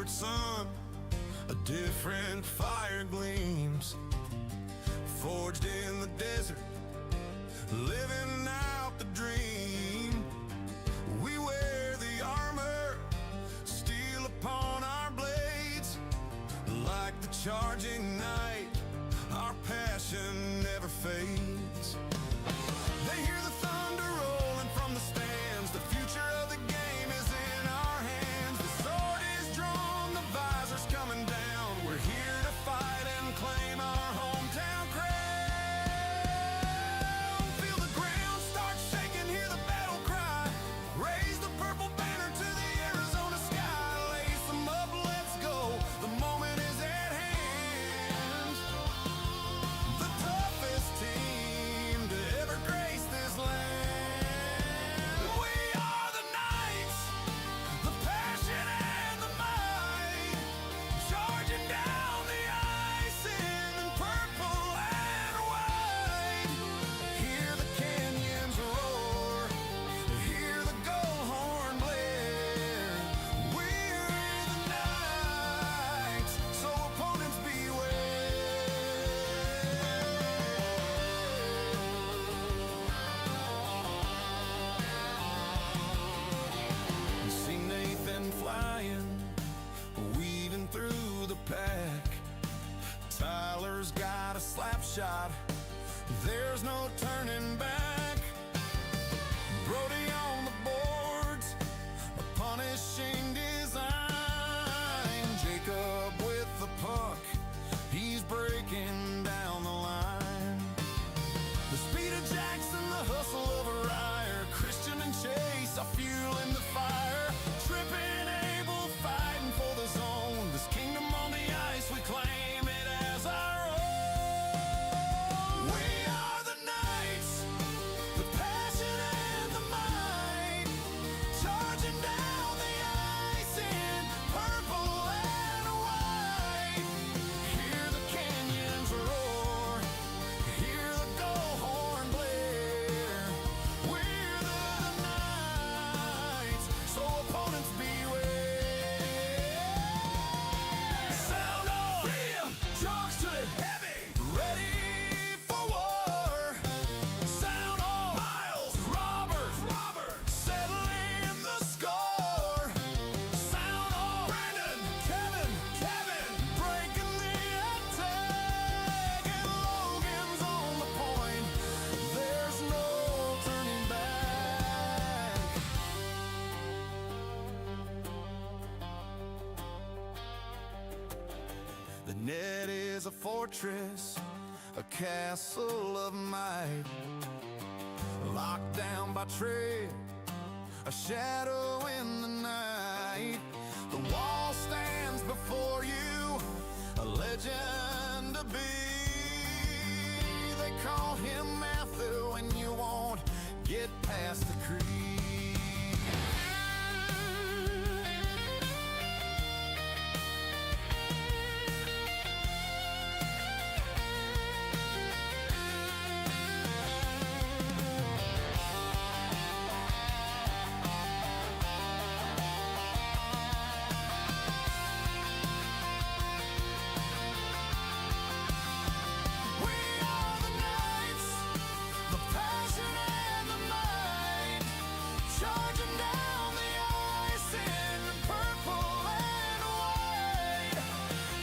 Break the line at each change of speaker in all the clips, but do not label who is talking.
wayward sun, a different fire gleams. Forged in the desert, living out the dream. We wear the armor, steel upon our blades. Like the charging night, our passion never fades. They hear the thunder rolling from the stands. The future of the game is in our hands. The sword is drawn, the visor's coming down. We're here to fight and claim our hometown crown. Feel the ground start shaking, hear the battle cry. Raise the purple banner to the Arizona sky. Lace them up, let's go, the moment is at hand. The toughest team to ever grace this land. We are the Knights, the passion and the might, charging down the ice in purple and white. Hear the canyons roar, hear the gold horn blare. We're the Knights, so opponents beware. See Nathan flying, weaving through the pack. Tyler's got a slap shot, there's no turning back. Brody on the boards, a punishing design. Jacob with the puck, he's breaking down the line. The speed of Jackson, the hustle of a Ryer. Christian and Chase are fueling the fire. Tripping Abel, fighting for the zone. This kingdom on the ice, we claim it as our own. We are the Knights, the passion and the might, charging down the ice in purple and white. Hear the canyons roar, hear the gold horn blare. We're the Knights, so opponents beware. Sound off, freedom, trucks to the heavy, ready for war. Sound off, Miles, Robert, settling the score. Sound off, Brandon, Kevin, breaking the attack. And Logan's on the point, there's no turning back. The net is a fortress, a castle of might, locked down by trade, a shadow in the night. The wall stands before you, a legend to be. They call him Matthew, and you won't get past the creed. We are the Knights, the passion and the might, charging down the ice in purple and white.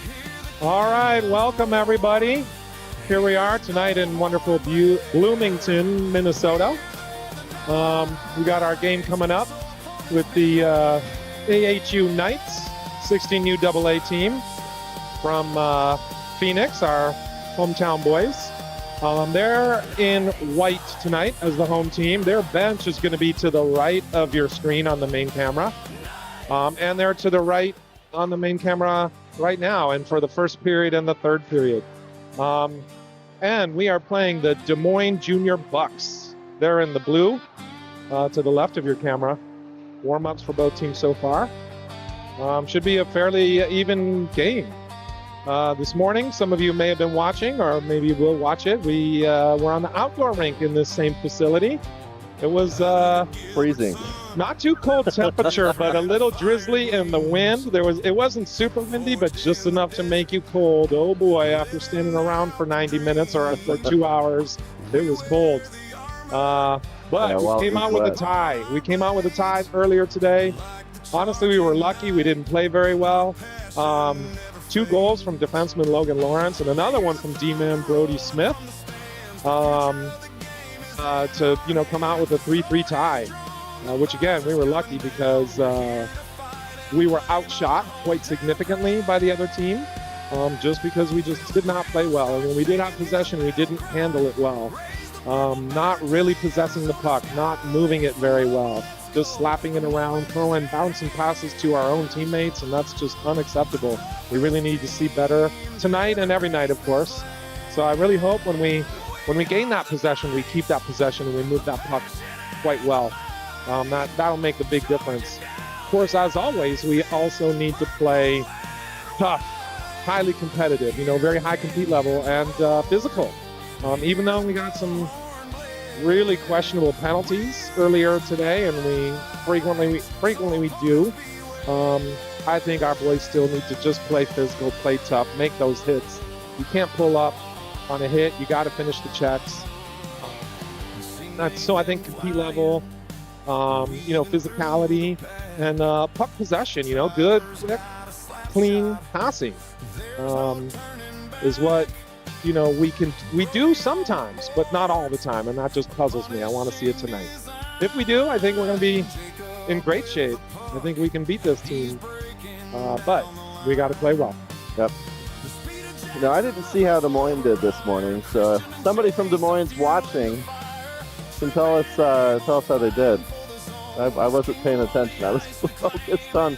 Hear the
All right, welcome everybody. Here we are tonight in wonderful Bloomington, Minnesota. We got our game coming up with the AHU Knights, 16U AA team from Phoenix, our hometown boys. They're in white tonight as the home team. Their bench is going to be to the right of your screen on the main camera. And they're to the right on the main camera right now, and for the first period and the third period. And we are playing the Des Moines Junior Bucs. They're in the blue to the left of your camera. Warm-ups for both teams so far. Should be a fairly even game. This morning, some of you may have been watching, or maybe will watch it. We were on the outdoor rink in this same facility. It was
Freezing.
not too cold temperature, but a little drizzly in the wind. It wasn't super windy, but just enough to make you cold. Oh boy, after standing around for 90 minutes or for 2 hours, it was cold. But
Yeah, well,
we came
it was
out with a
wet.
tie. We came out with a tie earlier today. Honestly, we were lucky. We didn't play very well. 2 goals from defenseman Logan Lawrence and another one from D-man Brody Smith to come out with a 3-3 tie, which again we were lucky because we were outshot quite significantly by the other team, just because we just did not play well. And when we did have possession, we didn't handle it well. Not really possessing the puck, not moving it very well, just slapping it around, throwing bouncing passes to our own teammates, and that's just unacceptable. We really need to see better tonight and every night, of course. So I really hope when we gain that possession, we keep that possession and we move that puck quite well. That'll make the big difference. Of course, as always, we also need to play tough, highly competitive, very high compete level and physical. Even though we got some really questionable penalties earlier today, and we frequently do, I think our boys still need to just play physical, play tough, make those hits. You can't pull up on a hit. You got to finish the checks. So I think compete level, physicality, and puck possession. Good, quick, clean passing is what we do sometimes, but not all the time, and that just puzzles me. I want to see it tonight. If we do, I think we're going to be in great shape. I think we can beat this team, but we got to play well.
Yep. I didn't see how Des Moines did this morning, so if somebody from Des Moines watching can tell us how they did. I wasn't paying attention. I was focused on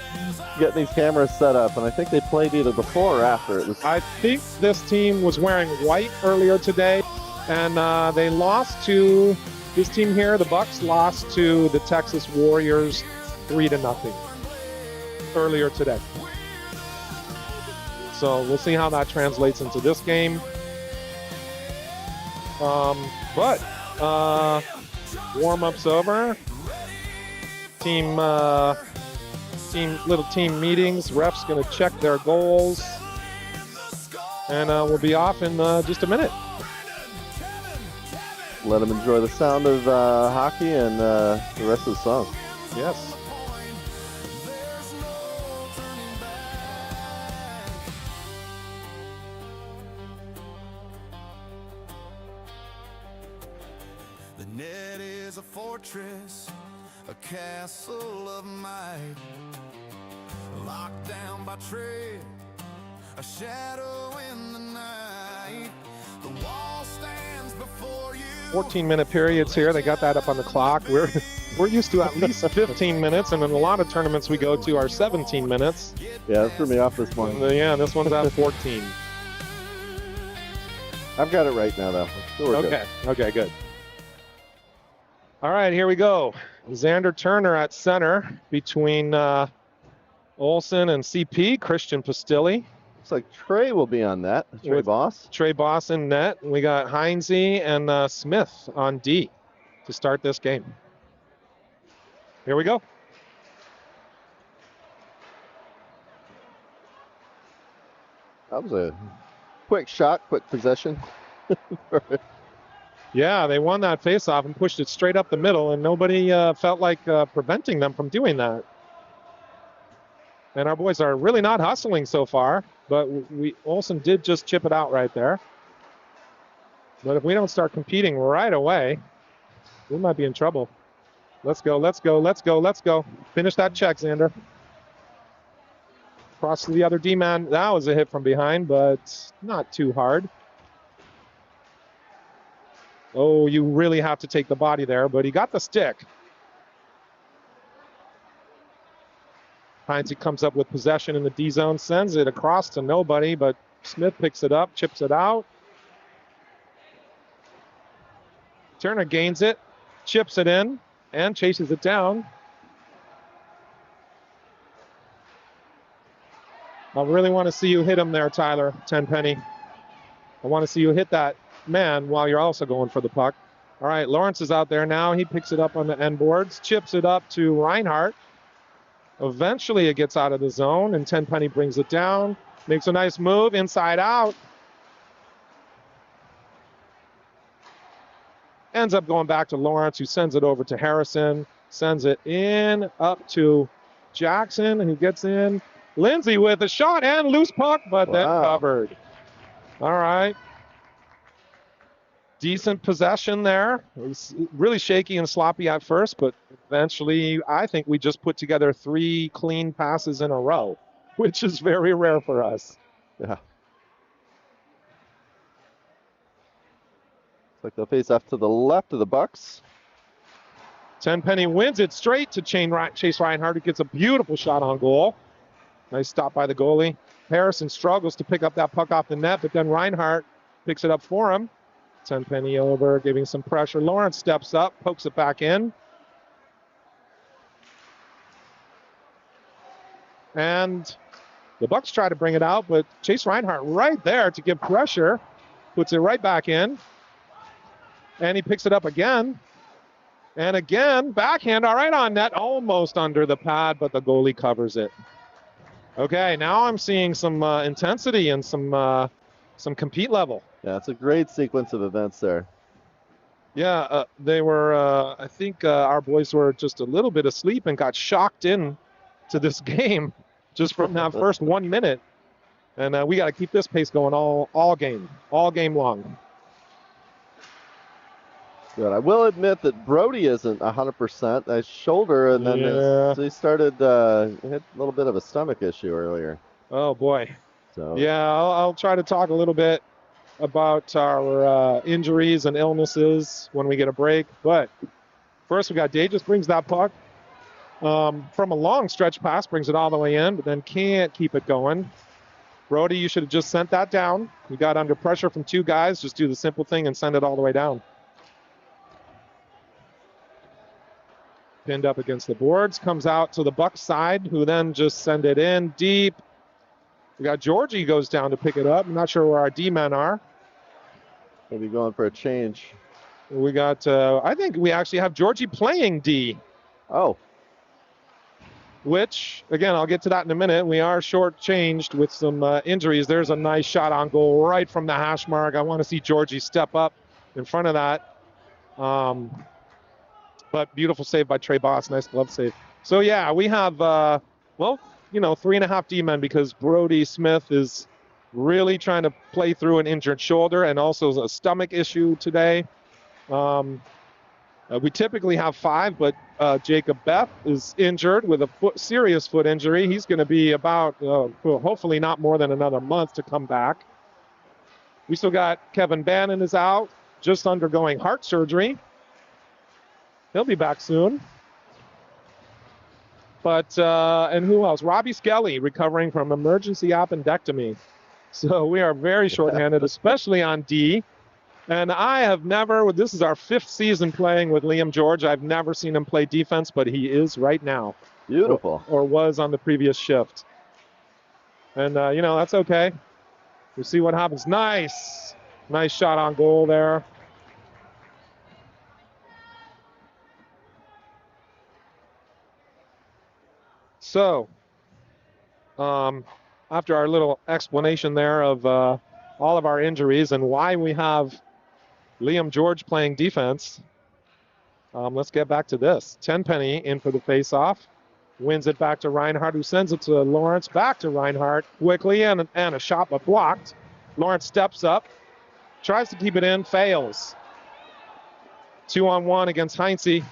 getting these cameras set up, and I think they played either before or after.
I think this team was wearing white earlier today, and they lost to this team here. The Bucs lost to the Texas Warriors 3-0 earlier today. So we'll see how that translates into this game. But warm-up's over. Little team meetings. Ref's going to check their goals, and we'll be off in just a minute.
Let them enjoy the sound of hockey and the rest of the song.
Yes.
The net is a fortress, a castle of might, locked down by tread, a shadow in the night. The wall stands before you.
14-minute periods here. They got that up on the clock. We're used to at least 15 minutes, and in a lot of tournaments we go to are 17 minutes.
Yeah, that threw me off this morning.
Yeah, this one's at 14.
I've got it right now, though. So we're good.
Okay, good. All right, here we go. Xander Turner at center between Olsen and CP, Christian Pastilli.
Looks like Trey will be on that. Trey
With
Boss.
Trey Boss in net. We got Heinze and Smith on D to start this game. Here we go.
That was a quick shot, quick possession.
Yeah, they won that faceoff and pushed it straight up the middle, and nobody felt like preventing them from doing that. And our boys are really not hustling so far, but Olsen did just chip it out right there. But if we don't start competing right away, we might be in trouble. Let's go. Finish that check, Xander. Cross to the other D-man. That was a hit from behind, but not too hard. Oh, you really have to take the body there, but he got the stick. Heinze comes up with possession in the D zone, sends it across to nobody, but Smith picks it up, chips it out. Turner gains it, chips it in, and chases it down. I really want to see you hit him there, Tyler Tenpenny. I want to see you hit that man while you're also going for the puck. All right, Lawrence is out there now. He picks it up on the end boards, chips it up to Reinhardt. Eventually it gets out of the zone, and Tenpenny brings it down. Makes a nice move, inside out. Ends up going back to Lawrence, who sends it over to Harrison. Sends it in, up to Jackson, who gets in. Lindsay with a shot and loose puck, but then covered. All right. Decent possession there. It was really shaky and sloppy at first, but eventually I think we just put together 3 clean passes in a row, which is very rare for us.
Yeah. Looks like they'll face off to the left of the Bucs.
Tenpenny wins it straight to Chase Reinhardt, who gets a beautiful shot on goal. Nice stop by the goalie. Harrison struggles to pick up that puck off the net, but then Reinhardt picks it up for him. Tenpenny over, giving some pressure. Lawrence steps up, pokes it back in. And the Bucs try to bring it out, but Chase Reinhardt right there to give pressure. Puts it right back in. And he picks it up again. And again, backhand, all right on net, almost under the pad, but the goalie covers it. Okay, now I'm seeing some intensity and some compete level.
Yeah, it's a great sequence of events there.
Yeah, they were, I think our boys were just a little bit asleep and got shocked in to this game just from that first 1 minute. And we got to keep this pace going all game long.
Good. I will admit that Brody isn't 100%. His shoulder, and then he started, he had a little bit of a stomach issue earlier.
Oh, boy.
So
yeah, I'll try to talk a little bit about our injuries and illnesses when we get a break. But first, we got Day just brings that puck from a long stretch pass, brings it all the way in, but then can't keep it going. Brody, you should have just sent that down. You got under pressure from 2 guys. Just do the simple thing and send it all the way down. Pinned up against the boards, comes out to the Bucs side, who then just send it in deep. We got Georgie goes down to pick it up. I'm not sure where our D-men are.
Maybe going for a change.
We got, I think we actually have Georgie playing D.
Oh.
Which, again, I'll get to that in a minute. We are shortchanged with some injuries. There's a nice shot on goal right from the hash mark. I want to see Georgie step up in front of that. But beautiful save by Trey Boss. Nice glove save. So, yeah, we have, 3.5 D-men because Brody Smith is really trying to play through an injured shoulder and also a stomach issue today. We typically have 5, but Jacob Beth is injured with a serious foot injury. He's going to be about, hopefully not more than another month to come back. We still got Kevin Bannon is out, just undergoing heart surgery. He'll be back soon. But, and who else? Robbie Skelly recovering from emergency appendectomy. So we are very shorthanded, especially on D. And I have never, this is our 5th season playing with Liam George. I've never seen him play defense, but he is right now.
Beautiful.
Or was on the previous shift. And, that's okay. We'll see what happens. Nice. Nice shot on goal there. So, after our little explanation there of all of our injuries and why we have Liam George playing defense, let's get back to this. Tenpenny in for the face-off. Wins it back to Reinhardt, who sends it to Lawrence. Back to Reinhardt quickly, and a shot but blocked. Lawrence steps up, tries to keep it in, fails. 2-on-1 against Heinze.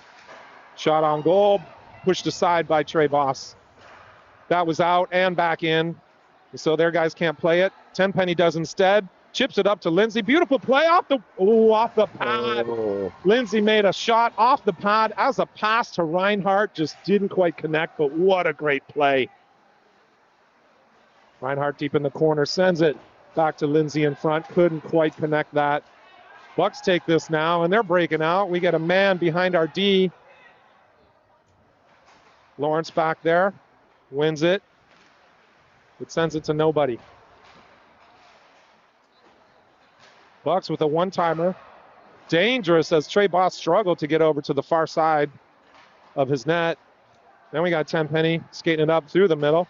Shot on goal, pushed aside by Trey Boss. That was out and back in. So their guys can't play it. Tenpenny does instead. Chips it up to Lindsay. Beautiful play off the pad.
Oh.
Lindsay made a shot off the pad as a pass to Reinhardt. Just didn't quite connect, but what a great play. Reinhardt deep in the corner, sends it back to Lindsay in front. Couldn't quite connect that. Bucs take this now, and they're breaking out. We get a man behind our D. Lawrence back there. Wins it. It sends it to nobody. Bucs with a one-timer. dangerous as Trey Boss struggled to get over to the far side of his net. Then we got Tenpenny skating it up through the middle.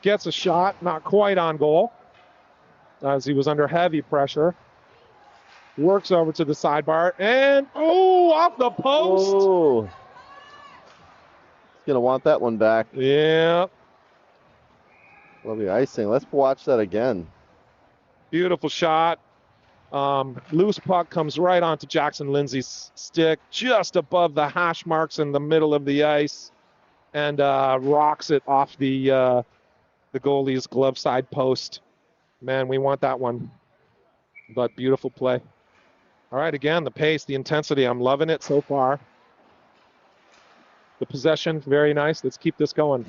Gets a shot, not quite on goal, as he was under heavy pressure. Works over to the sidebar, and off the post.
Oh. He's going to want that one back.
Yeah.
Lovely icing. Let's watch that again.
Beautiful shot. Loose puck comes right onto Jackson Lindsay's stick, just above the hash marks in the middle of the ice, and rocks it off the goalie's glove side post. Man, we want that one. But beautiful play. All right, again, the pace, the intensity, I'm loving it so far. The possession, very nice. Let's keep this going.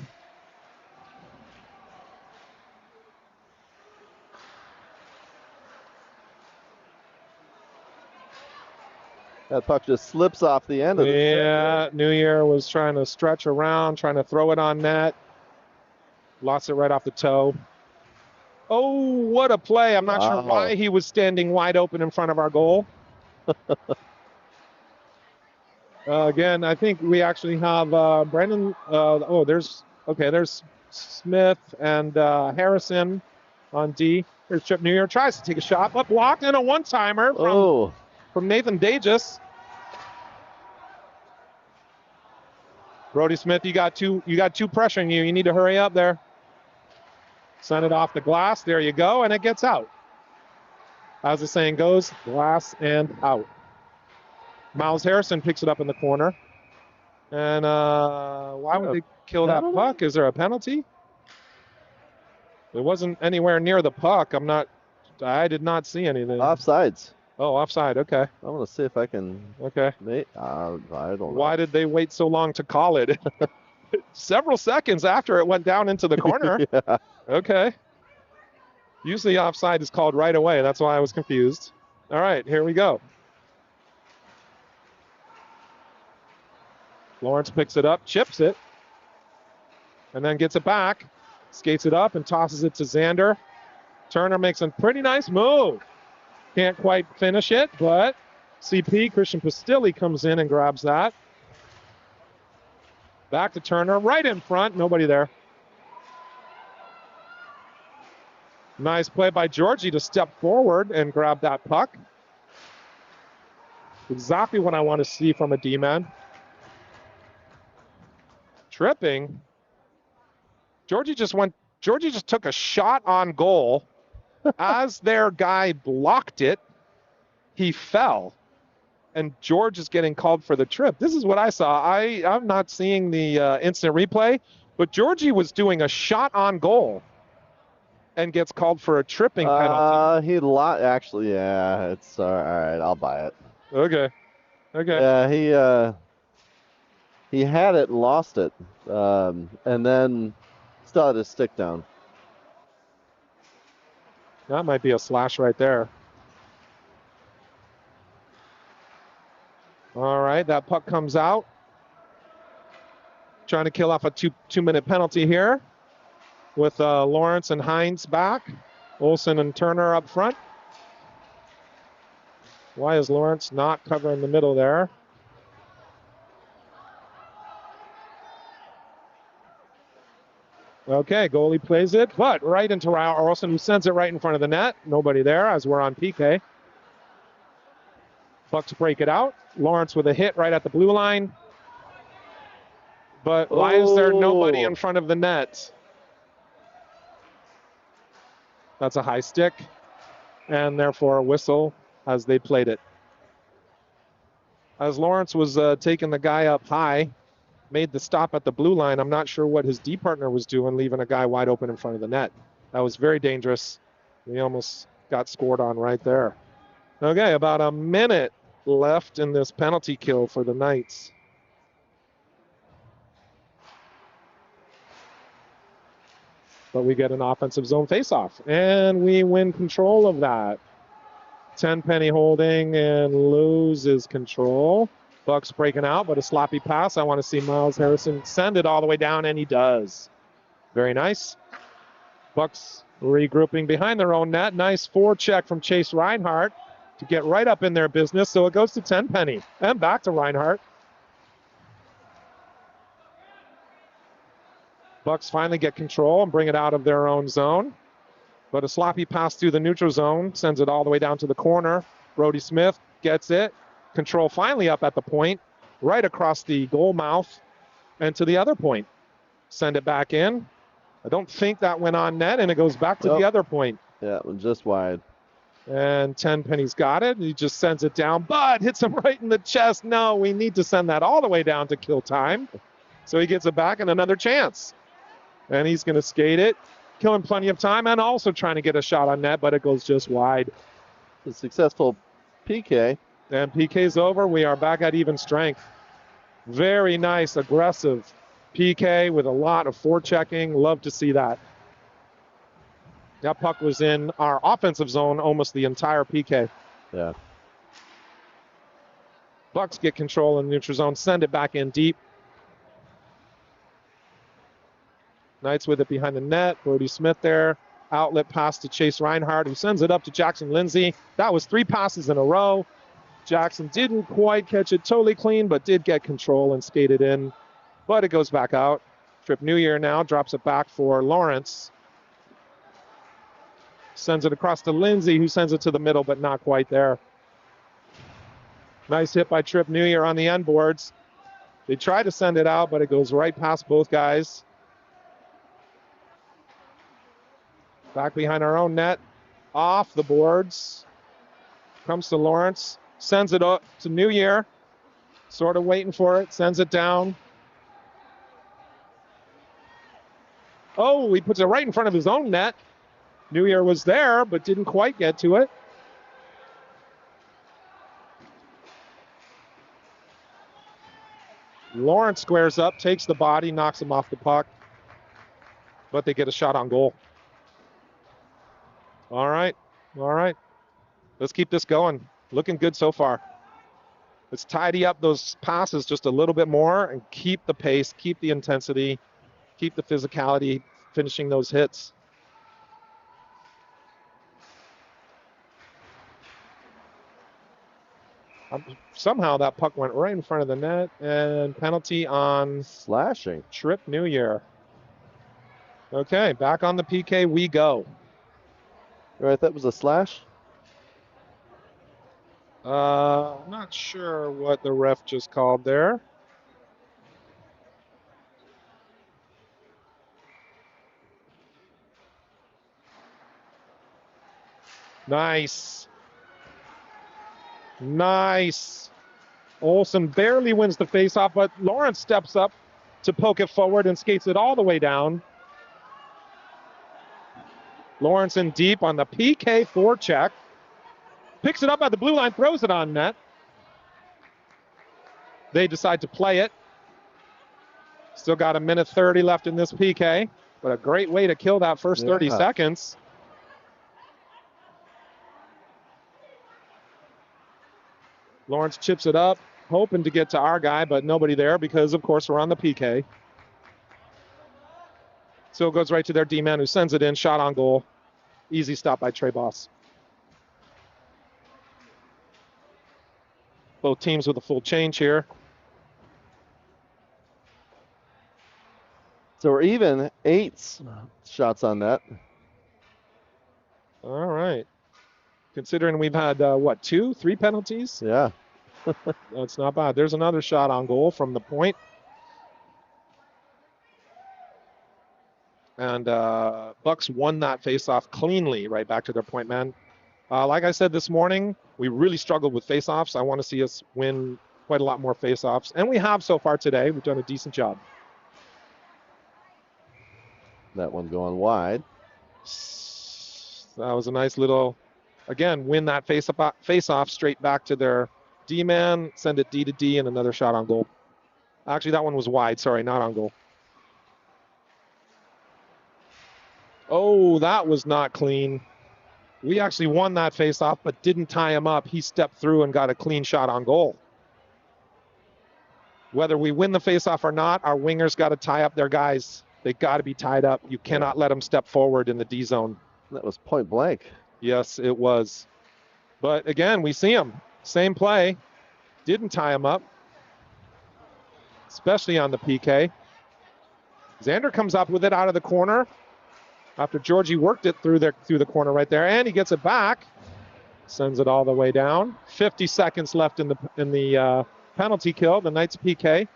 That puck just slips off the end of the
Yeah, New Year was trying to stretch around, trying to throw it on net. Lost it right off the toe. Oh, what a play. I'm not sure why he was standing wide open in front of our goal. Again, I think we actually have Brendan. There's Smith and Harrison on D. Here's Chip New Year. Tries to take a shot, but blocked, and a one-timer from Nathan Dages. Brody Smith, you got two pressuring you. You need to hurry up there. Send it off the glass. There you go, and it gets out. As the saying goes, glass and out. Miles Harrison picks it up in the corner. And why would they kill that puck? Is there a penalty? It wasn't anywhere near the puck. I did not see anything.
Offsides.
Oh, offside. Okay.
I'm going to see if I can.
Okay.
I don't know.
Why did they wait so long to call it? Several seconds after it went down into the corner.
Yeah.
Okay. Usually offside is called right away. That's why I was confused. All right, here we go. Lawrence picks it up, chips it, and then gets it back. Skates it up and tosses it to Xander. Turner makes a pretty nice move. Can't quite finish it, but CP, Christian Pastilli, comes in and grabs that. Back to Turner, right in front, nobody there. Nice play by Georgie to step forward and grab that puck. Exactly what I want to see from a D-man. Tripping. Georgie just took a shot on goal. As their guy blocked it, he fell. And George is getting called for the trip. This is what I saw. I'm not seeing the instant replay, but Georgie was doing a shot on goal and gets called for a tripping penalty.
Actually, yeah, it's all right. I'll buy it.
Okay.
Yeah, he had it and lost it, and then still had his stick down.
That might be a slash right there. All right, that puck comes out. Trying to kill off a two-minute penalty here with Lawrence and Hines back. Olsen and Turner up front. Why is Lawrence not covering the middle there? Okay, goalie plays it, but right into Ryan Olsen, who sends it right in front of the net. Nobody there as we're on PK. Bucs break it out. Lawrence with a hit right at the blue line. But why is there nobody in front of the net? That's a high stick, and therefore a whistle as they played it. As Lawrence was taking the guy up high, made the stop at the blue line. I'm not sure what his D partner was doing, leaving a guy wide open in front of the net. That was very dangerous. We almost got scored on right there. Okay, about a minute left in this penalty kill for the Knights. But we get an offensive zone faceoff, and we win control of that. Tenpenny holding and loses control. Bucs breaking out, but a sloppy pass. I want to see Miles Harrison send it all the way down, and he does. Very nice. Bucs regrouping behind their own net. Nice forecheck from Chase Reinhardt. to get right up in their business. So it goes to Tenpenny and back to Reinhardt. Bucs finally get control and bring it out of their own zone. But a sloppy pass through the neutral zone sends it all the way down to the corner. Brody Smith gets it. Control finally up at the point, right across the goal mouth and to the other point. Send it back in. I don't think that went on net, and it goes back to the other point.
Yeah, it was just wide.
And Tenpenny's got it. He just sends it down, but hits him right in the chest. No, we need to send that all the way down to kill time. So he gets it back and another chance. And he's going to skate it, killing plenty of time, and also trying to get a shot on net, but it goes just wide.
A successful PK.
And PK's over. We are back at even strength. Very nice, aggressive PK with a lot of forechecking. Love to see that. That puck was in our offensive zone almost the entire PK.
Yeah.
Bucs get control in the neutral zone, send it back in deep. Knights with it behind the net. Brody Smith there. Outlet pass to Chase Reinhardt, who sends it up to Jackson Lindsay. That was 3 passes in a row. Jackson didn't quite catch it totally clean, but did get control and skate it in. But it goes back out. Trip New Year now drops it back for Lawrence. Sends it across to Lindsay, who sends it to the middle, but not quite there. Nice hit by Trip New Year on the end boards. They try to send it out, but it goes right past both guys. Back behind our own net. Off the boards. Comes to Lawrence. Sends it up to New Year. Sort of waiting for it. Sends it down. Oh, he puts it right in front of his own net. New Year was there, but didn't quite get to it. Lawrence squares up, takes the body, knocks him off the puck. But they get a shot on goal. All right. Let's keep this going. Looking good so far. Let's tidy up those passes just a little bit more and keep the pace, keep the intensity, keep the physicality, finishing those hits. Somehow that puck went right in front of the net, and penalty on
slashing.
Trip New Year. Okay, back on the PK we go.
Right, that was a slash?
I'm not sure what the ref just called there. Nice. Olsen barely wins the faceoff, but Lawrence steps up to poke it forward and skates it all the way down. Lawrence in deep on the PK forecheck. Picks it up at the blue line, throws it on net. They decide to play it. Still got a minute 30 left in this PK, but a great way to kill that first 30 seconds. Lawrence chips it up, hoping to get to our guy, but nobody there because, of course, we're on the PK. So it goes right to their D-man who sends it in, shot on goal. Easy stop by Trey Boss. Both teams with a full change here.
So we're even 8 shots on net.
All right. Considering we've had, 2, 3 penalties?
Yeah.
That's not bad. There's another shot on goal from the point. And Bucs won that faceoff cleanly right back to their point man. Like I said this morning, we really struggled with faceoffs. I want to see us win quite a lot more faceoffs. And we have so far today. We've done a decent job.
That one going wide.
That was a nice little, again, win that face-off straight back to their D-man, send it D to D, and another shot on goal. Actually, that one was wide. Sorry, not on goal. Oh, that was not clean. We actually won that face-off, but didn't tie him up. He stepped through and got a clean shot on goal. Whether we win the face-off or not, our wingers got to tie up their guys. They got to be tied up. You cannot let them step forward in the D zone.
That was point blank.
Yes, it was. But again, we see him. Same play. Didn't tie him up, especially on the PK. Xander comes up with it out of the corner after Georgie worked it through the corner right there, and he gets it back. Sends it all the way down. 50 seconds left in the penalty kill, the Knights PK.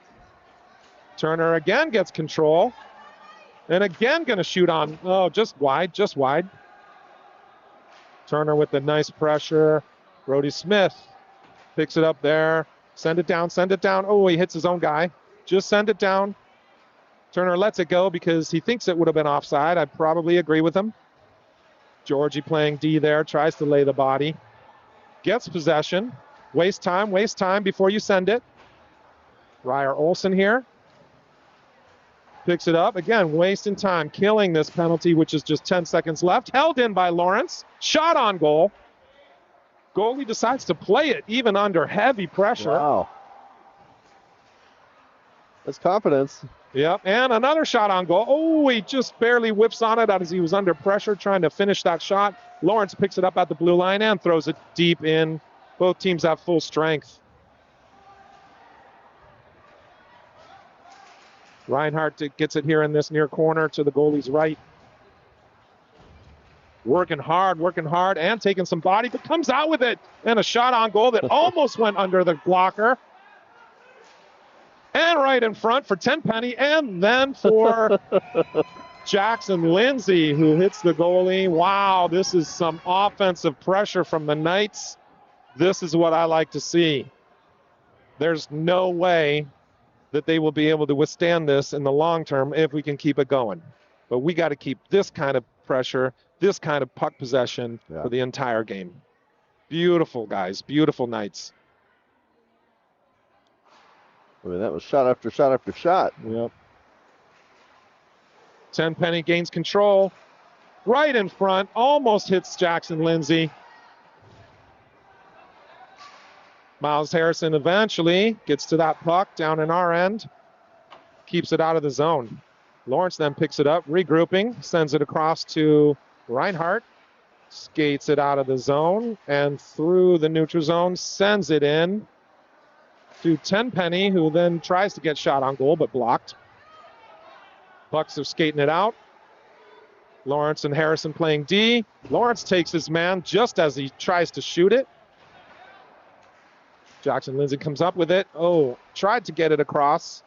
Turner again gets control, and again going to shoot on. Oh, just wide. Turner with the nice pressure. Brody Smith picks it up there. Send it down. Oh, he hits his own guy. Just send it down. Turner lets it go because he thinks it would have been offside. I probably agree with him. Georgie playing D there, tries to lay the body. Gets possession. Waste time before you send it. Ryer Olsen here. Picks it up. Again, wasting time, killing this penalty, which is just 10 seconds left. Held in by Lawrence. Shot on goal. Goalie decides to play it even under heavy pressure.
Wow. That's confidence.
Yep, and another shot on goal. Oh, he just barely whips on it as he was under pressure trying to finish that shot. Lawrence picks it up at the blue line and throws it deep in. Both teams have full strength. Reinhardt gets it here in this near corner to the goalie's right. Working hard, and taking some body, but comes out with it. And a shot on goal that almost went under the blocker. And right in front for Tenpenny, and then for Jackson Lindsay, who hits the goalie. Wow, this is some offensive pressure from the Knights. This is what I like to see. There's no way that they will be able to withstand this in the long term if we can keep it going. But we got to keep this kind of pressure, this kind of puck possession for the entire game. Beautiful, guys. Beautiful Knights.
I mean, that was shot after shot after shot.
Yep. Tenpenny gains control. Right in front. Almost hits Jackson Lindsay. Miles Harrison eventually gets to that puck down in our end. Keeps it out of the zone. Lawrence then picks it up, regrouping, sends it across to Reinhardt. Skates it out of the zone and through the neutral zone, sends it in to Tenpenny, who then tries to get shot on goal, but blocked. Bucs are skating it out. Lawrence and Harrison playing D. Lawrence takes his man just as he tries to shoot it. Jackson Lindsay comes up with it. Oh, tried to get it across,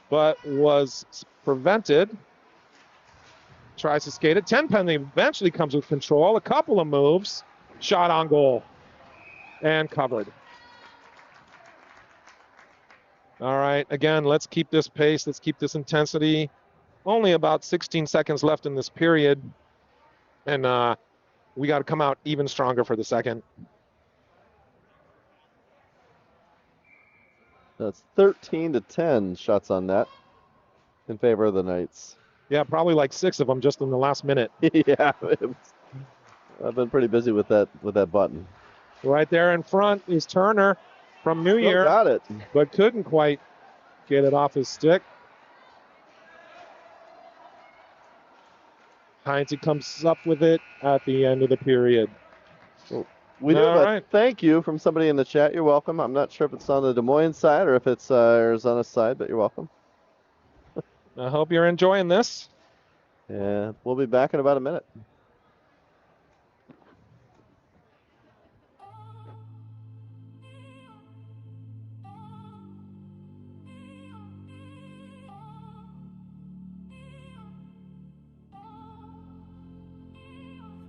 but was prevented. Tries to skate it. Tenpenny eventually comes with control. A couple of moves. Shot on goal. And covered. All right, again, let's keep this pace. Let's keep this intensity. Only about 16 seconds left in this period. And we got to come out even stronger for the second.
That's 13-10 shots on net in favor of the Knights.
Yeah, probably like 6 of them just in the last minute.
Yeah, I've been pretty busy with that button.
Right there in front is Turner from New Year.
Got it.
But couldn't quite get it off his stick. Heinze comes up with it at the end of the period.
We do have a thank you from somebody in the chat. You're welcome. I'm not sure if it's on the Des Moines side or if it's Arizona's side, but you're welcome.
I hope you're enjoying this.
Yeah, we'll be back in about a minute.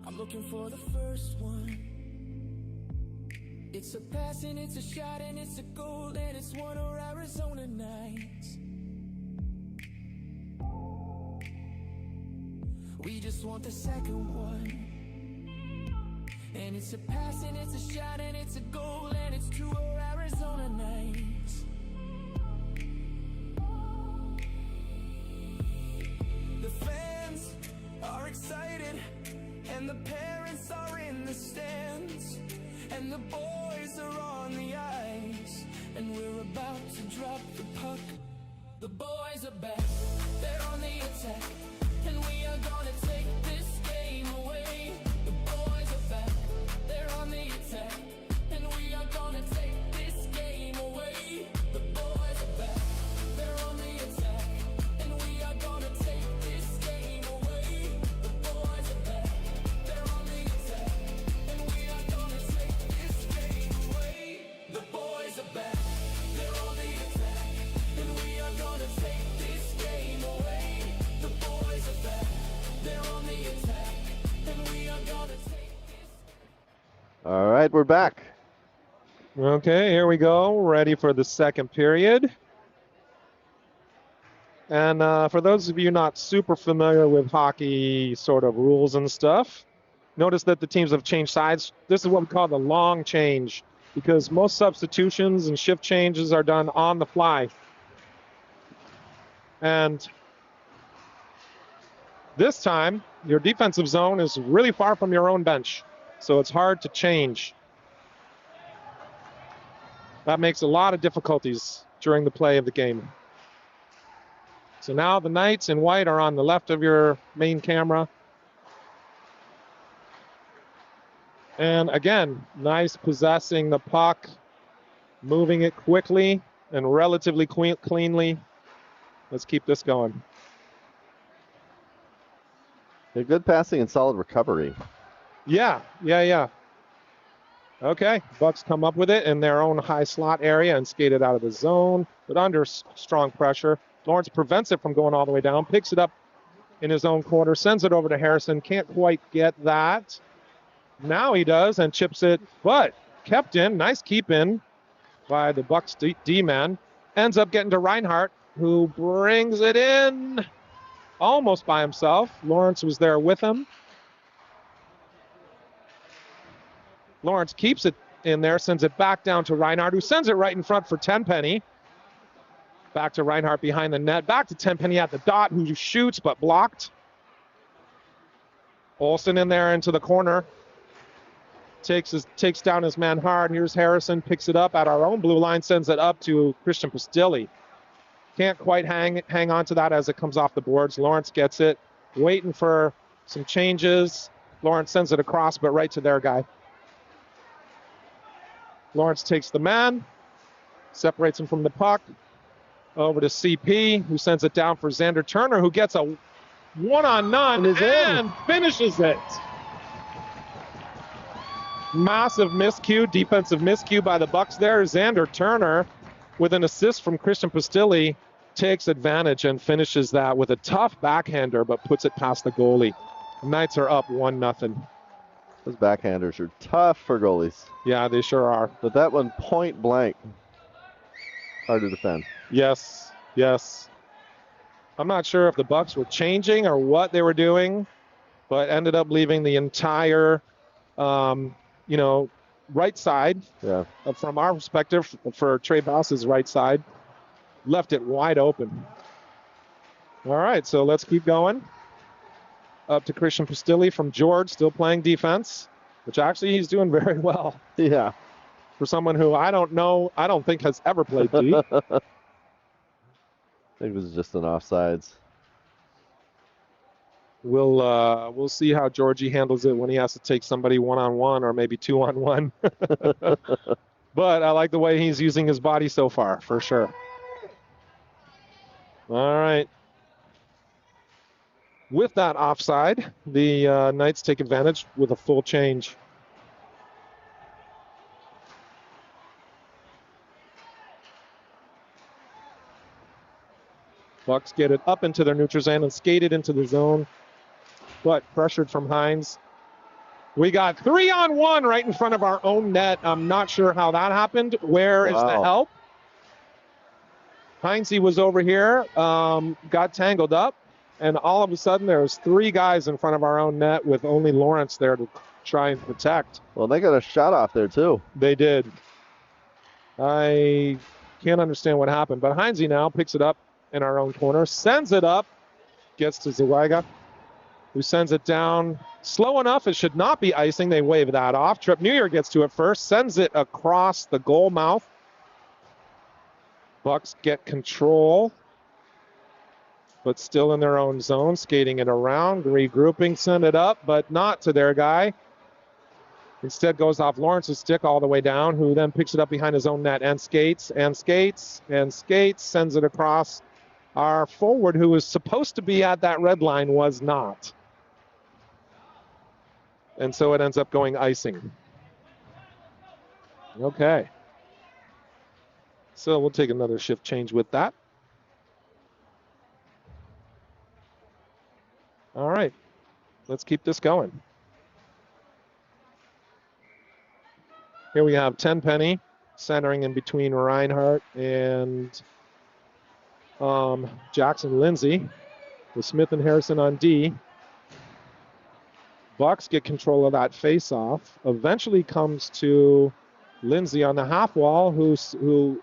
I'm looking for the first one. It's a pass and it's a shot and it's a goal and it's one of Arizona nights. We just want the second one. And it's a pass and it's a shot and it's a goal and it's two of Arizona nights. The fans are excited and the parents are in the stands and the boys are on the ice and we're about to drop the puck. The boys are back, they're on the attack and we are gonna take this game away. The boys are back, they're on the attack
All right, we're back.
Okay, here we go. Ready for the second period. And for those of you not super familiar with hockey sort of rules and stuff, notice that the teams have changed sides. This is what we call the long change, because most substitutions and shift changes are done on the fly. And this time, your defensive zone is really far from your own bench, so it's hard to change. That makes a lot of difficulties during the play of the game. So now the Knights in white are on the left of your main camera. And again, nice possessing the puck, moving it quickly and relatively cleanly. Let's keep this going.
Good passing and solid recovery.
Yeah. Okay, Bucs come up with it in their own high slot area and skate it out of the zone, but under strong pressure. Lawrence prevents it from going all the way down, picks it up in his own corner, sends it over to Harrison. Can't quite get that. Now he does and chips it, but kept in. Nice keep in by the Bucs D-man. Ends up getting to Reinhart, who brings it in almost by himself. Lawrence was there with him. Lawrence keeps it in there, sends it back down to Reinhart, who sends it right in front for Tenpenny. Back to Reinhart behind the net. Back to Tenpenny at the dot, who shoots but blocked. Olsen in there into the corner. Takes down his man hard. Here's Harrison, picks it up at our own blue line, sends it up to Christian Pastilli. Can't quite hang on to that as it comes off the boards. Lawrence gets it, waiting for some changes. Lawrence sends it across, but right to their guy. Lawrence takes the man, separates him from the puck, over to CP, who sends it down for Xander Turner, who gets a one-on-none and finishes it. Massive miscue, defensive miscue by the Bucs there. Xander Turner, with an assist from Christian Pastilli, takes advantage and finishes that with a tough backhander, but puts it past the goalie. The Knights are up 1-0.
Those backhanders are tough for goalies.
Yeah, they sure are.
But that one point blank, hard to defend.
Yes. I'm not sure if the Bucs were changing or what they were doing, but ended up leaving the entire, right side.
Yeah.
From our perspective, for Trey Bass's right side, left it wide open. All right, so let's keep going. Up to Christian Pastilli from George, still playing defense, which actually he's doing very well.
Yeah.
For someone who I don't think has ever played D.
I think it was just an offsides.
We'll see how Georgie handles it when he has to take somebody one-on-one or maybe two-on-one. But I like the way he's using his body so far, for sure. All right. With that offside, the Knights take advantage with a full change. Bucs get it up into their neutral zone and skate it into the zone, but pressured from Hines. We got 3-on-1 right in front of our own net. I'm not sure how that happened. Where is the help? Heinze was over here, got tangled up, and all of a sudden there was 3 guys in front of our own net with only Lawrence there to try and protect.
Well, they got a shot off there too.
They did. I can't understand what happened, but Heinze now picks it up in our own corner, sends it up, gets to Zwiga, who sends it down slow enough. It should not be icing. They wave that off. Trip New Year gets to it first, sends it across the goal mouth. Bucs get control, but still in their own zone, skating it around, regrouping, send it up, but not to their guy. Instead goes off Lawrence's stick all the way down, who then picks it up behind his own net and skates, sends it across. Our forward, who was supposed to be at that red line, was not. And so it ends up going icing. Okay. So we'll take another shift change with that. All right. Let's keep this going. Here we have Tenpenny centering in between Reinhardt and Jackson Lindsay with Smith and Harrison on D. Bucs get control of that face-off. Eventually comes to Lindsay on the half wall, who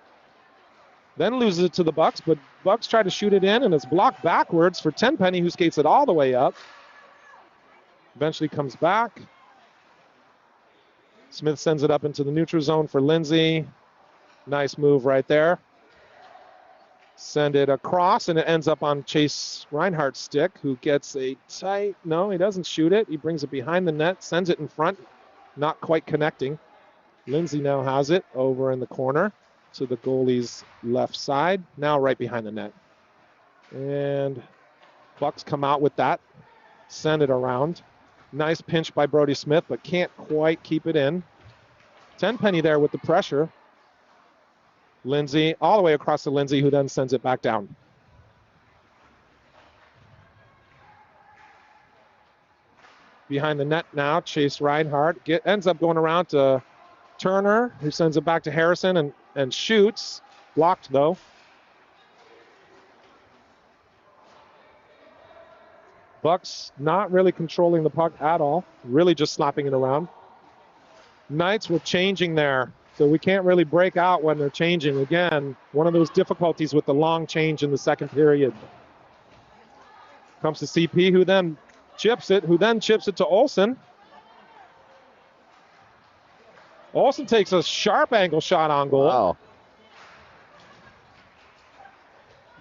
then loses it to the Bucs, but Bucs try to shoot it in, and it's blocked backwards for Tenpenny, who skates it all the way up. Eventually comes back. Smith sends it up into the neutral zone for Lindsay. Nice move right there. Send it across, and it ends up on Chase Reinhardt's stick, who gets a tight, no, he doesn't shoot it. He brings it behind the net, sends it in front, not quite connecting. Lindsay now has it over in the corner to the goalie's left side, now right behind the net. And Bucs come out with that, send it around. Nice pinch by Brody Smith, but can't quite keep it in. Tenpenny there with the pressure. Lindsay, all the way across to Lindsay, who then sends it back down. Behind the net now, Chase Reinhardt ends up going around to Turner, who sends it back to Harrison and shoots. Blocked, though. Bucs not really controlling the puck at all, really just slapping it around. Knights were changing there, so we can't really break out when they're changing. Again, one of those difficulties with the long change in the second period. Comes to CP, who then chips it to Olsen. Olsen takes a sharp angle shot on goal.
Wow.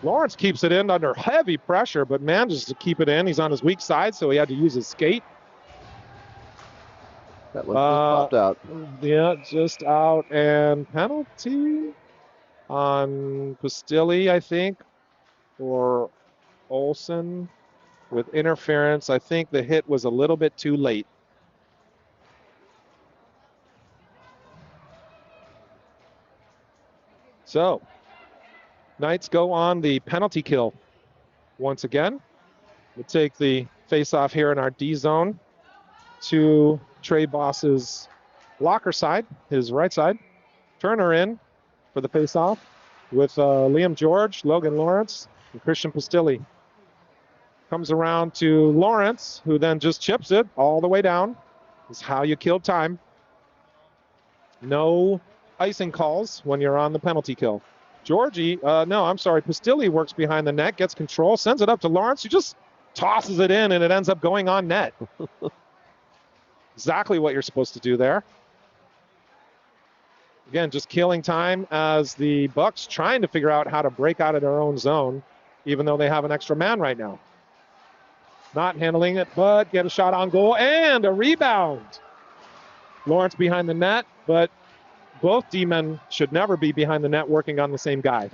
Lawrence keeps it in under heavy pressure, but manages to keep it in. He's on his weak side, so he had to use his skate.
That one popped out.
Yeah, just out. And penalty on Pastilli, I think, or Olsen with interference. I think the hit was a little bit too late. So, Knights go on the penalty kill once again. We'll take the face-off here in our D zone to Trey Boss's blocker side, his right side. Turner in for the face-off with Liam George, Logan Lawrence, and Christian Pastilli. Comes around to Lawrence, who then just chips it all the way down. This is how you kill time. No icing calls when you're on the penalty kill. Pastilli works behind the net, gets control, sends it up to Lawrence, who just tosses it in, and it ends up going on net. Exactly what you're supposed to do there. Again, just killing time as the Bucs trying to figure out how to break out of their own zone, even though they have an extra man right now. Not handling it, but get a shot on goal and a rebound. Lawrence behind the net, but both D-men should never be behind the net working on the same guy.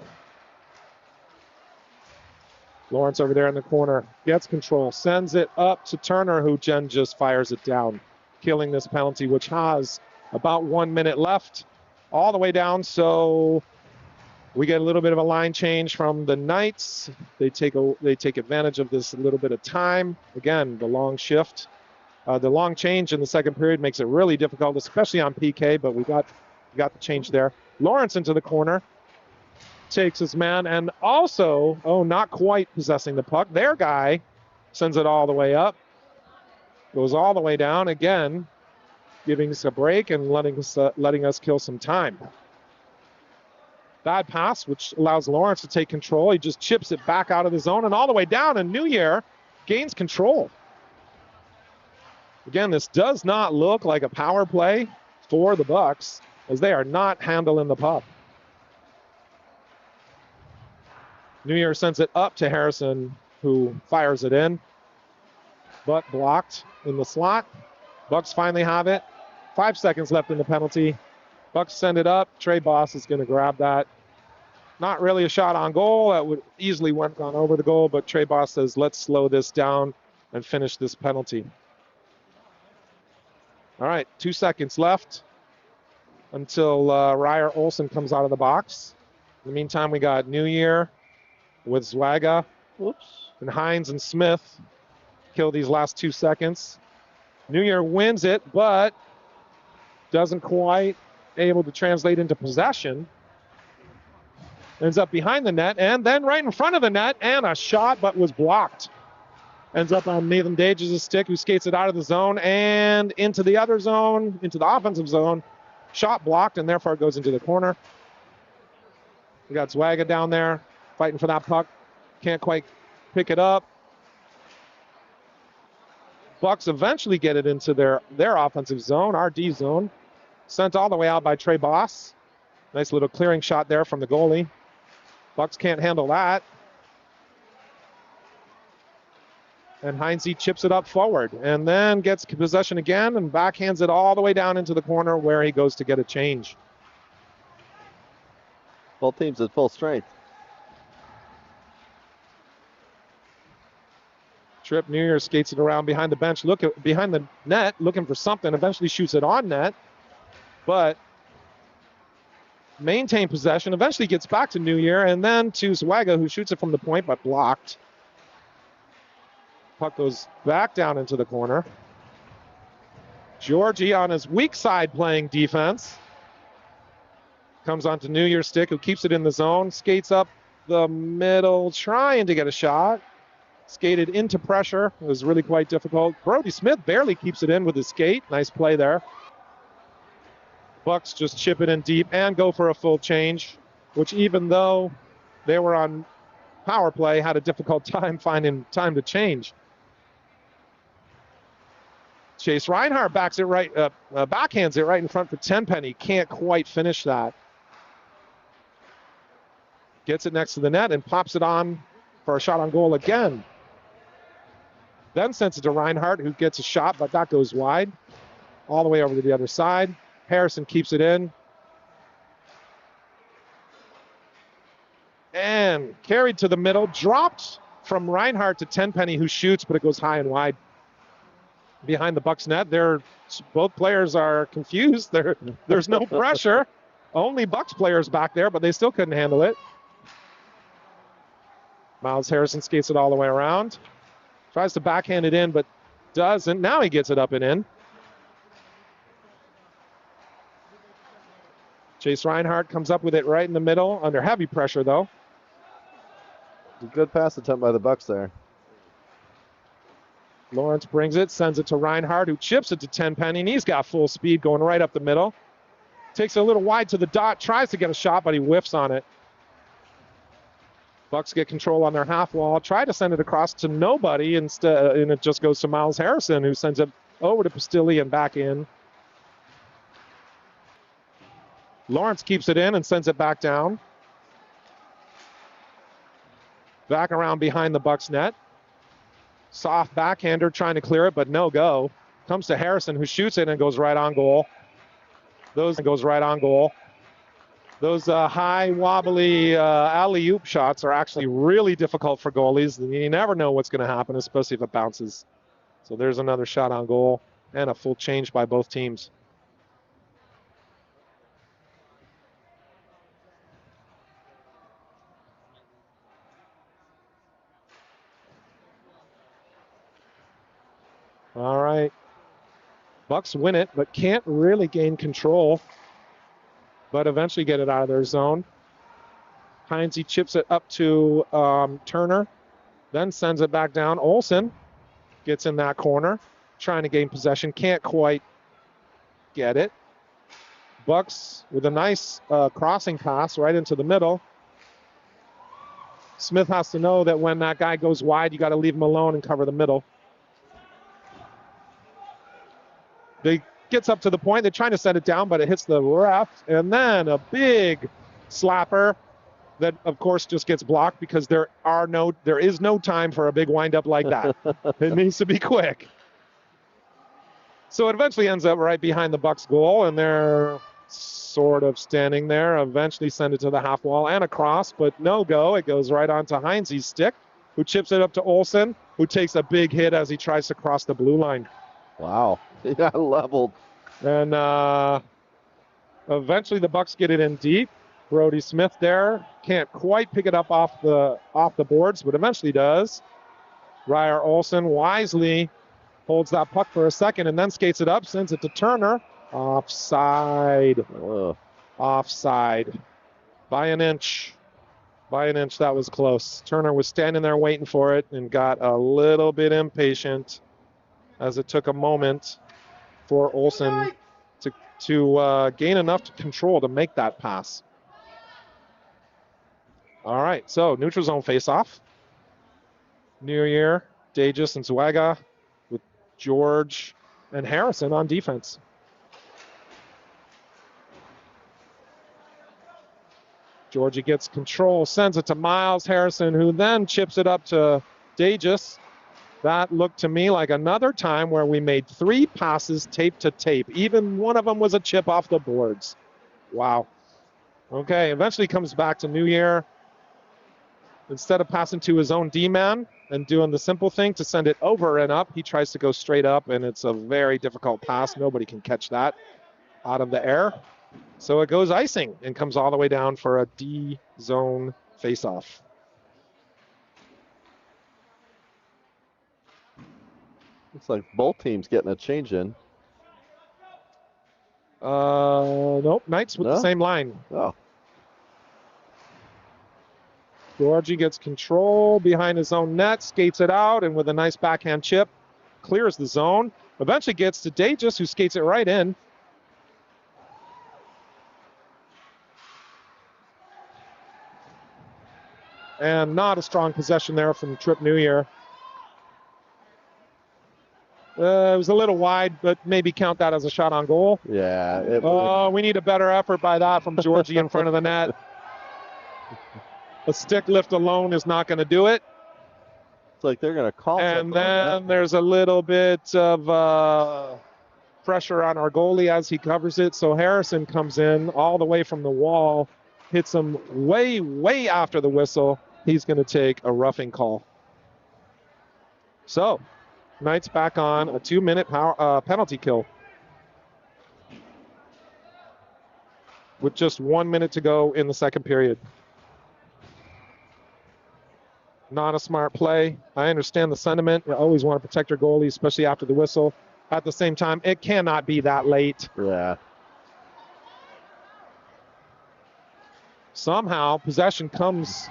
Lawrence over there in the corner gets control, sends it up to Turner, who Jen just fires it down, killing this penalty, which has about 1 minute left, all the way down. So we get a little bit of a line change from the Knights. They take advantage of this little bit of time. Again, the long shift, the long change in the second period makes it really difficult, especially on PK. But we got the change there. Lawrence into the corner, takes his man, and also, not quite possessing the puck. Their guy sends it all the way up, goes all the way down again, giving us a break and letting us kill some time. Bad pass, which allows Lawrence to take control. He just chips it back out of the zone and all the way down, and New Year gains control. Again, this does not look like a power play for the Bucs, as they are not handling the puck. New Year sends it up to Harrison, who fires it in, but blocked in the slot. Bucs finally have it. 5 seconds left in the penalty. Bucs send it up. Trey Boss is going to grab that. Not really a shot on goal. That would easily went gone over the goal, but Trey Boss says, let's slow this down and finish this penalty. All right, 2 seconds left until Ryer Olsen comes out of the box. In the meantime, we got New Year with Zwaga. And Hines and Smith kill these last 2 seconds. New Year wins it, but doesn't quite able to translate into possession. Ends up behind the net and then right in front of the net, and a shot, but was blocked. Ends up on Nathan Dages' stick, who skates it out of the zone and into the other zone, into the offensive zone. Shot blocked, and therefore it goes into the corner. We got Zwaga down there fighting for that puck. Can't quite pick it up. Bucs eventually get it into their offensive zone, our D zone. Sent all the way out by Trey Boss. Nice little clearing shot there from the goalie. Bucs can't handle that. And Heinze chips it up forward and then gets possession again and backhands it all the way down into the corner where he goes to get a change.
Both teams at full strength.
Tripp New Year skates it around behind the bench, behind the net, looking for something. Eventually shoots it on net, but maintain possession. Eventually gets back to New Year and then to Zwaga, who shoots it from the point but blocked. Puck goes back down into the corner. Georgie on his weak side playing defense. Comes onto New Year's stick, who keeps it in the zone. Skates up the middle, trying to get a shot. Skated into pressure. It was really quite difficult. Brody Smith barely keeps it in with his skate. Nice play there. Bucs just chip it in deep and go for a full change, which even though they were on power play, had a difficult time finding time to change. Chase Reinhardt backhands it right in front for Tenpenny. Can't quite finish that. Gets it next to the net and pops it on for a shot on goal again. Then sends it to Reinhardt, who gets a shot, but that goes wide. All the way over to the other side. Harrison keeps it in. And carried to the middle. Dropped from Reinhardt to Tenpenny, who shoots, but it goes high and wide. Behind the Bucs net, both players are confused. There's no pressure. Only Bucs players back there, but they still couldn't handle it. Miles Harrison skates it all the way around. Tries to backhand it in, but doesn't. Now he gets it up and in. Chase Reinhardt comes up with it right in the middle, under heavy pressure, though.
A good pass attempt by the Bucs there.
Lawrence brings it, sends it to Reinhardt, who chips it to Tenpenny, and he's got full speed going right up the middle. Takes it a little wide to the dot, tries to get a shot, but he whiffs on it. Bucs get control on their half wall, try to send it across to nobody instead, and it just goes to Miles Harrison, who sends it over to Pastilli and back in. Lawrence keeps it in and sends it back down. Back around behind the Bucs net. Soft backhander trying to clear it, but no go. Comes to Harrison, who shoots it and goes right on goal. Those high, wobbly alley-oop shots are actually really difficult for goalies. You never know what's going to happen, especially if it bounces. So there's another shot on goal and a full change by both teams. All right. Bucs win it, but can't really gain control. But eventually get it out of their zone. Heinze chips it up to Turner. Then sends it back down. Olsen gets in that corner. Trying to gain possession. Can't quite get it. Bucs with a nice crossing pass right into the middle. Smith has to know that when that guy goes wide, you got to leave him alone and cover the middle. They gets up to the point. They're trying to send it down, but it hits the ref. And then a big slapper that, of course, just gets blocked because there is no time for a big windup like that. It needs to be quick. So it eventually ends up right behind the Bucs goal, and they're sort of standing there. Eventually send it to the half wall and across, but no go. It goes right onto Heinze's stick, who chips it up to Olsen, who takes a big hit as he tries to cross the blue line.
Wow. He got leveled.
And eventually the Bucs get it in deep. Brody Smith there can't quite pick it up off the boards, but eventually does. Ryer Olsen wisely holds that puck for a second and then skates it up, sends it to Turner, Offside.
Ugh.
Offside. By an inch. By an inch, that was close. Turner was standing there waiting for it and got a little bit impatient as it took a moment for Olsen to gain enough control to make that pass. All right, so neutral zone face-off. New Year, Dagis and Zwaga with George and Harrison on defense. Georgie gets control, sends it to Miles Harrison, who then chips it up to Dagis. That looked to me like another time where we made 3 passes tape to tape. Even one of them was a chip off the boards. Wow. Okay, eventually comes back to New Year. Instead of passing to his own D-man and doing the simple thing to send it over and up, he tries to go straight up, and it's a very difficult pass. Nobody can catch that out of the air. So it goes icing and comes all the way down for a D-zone face-off.
Looks like both teams getting a change in.
Nope, Knights with the same line.
Oh.
Georgie gets control behind his own net, skates it out, and with a nice backhand chip, clears the zone. Eventually gets to Dagis, who skates it right in. And not a strong possession there from Trip New Year. It was a little wide, but maybe count that as a shot on goal.
Yeah.
We need a better effort by that from Georgie in front of the net. A stick lift alone is not going to do it.
It's like they're going to call.
And then there's a little bit of pressure on our goalie as he covers it. So Harrison comes in all the way from the wall, hits him way, way after the whistle. He's going to take a roughing call. So Knights back on a 2-minute penalty kill. With just 1 minute to go in the second period. Not a smart play. I understand the sentiment. You always want to protect your goalie, especially after the whistle. At the same time, it cannot be that late.
Yeah.
Somehow, possession comes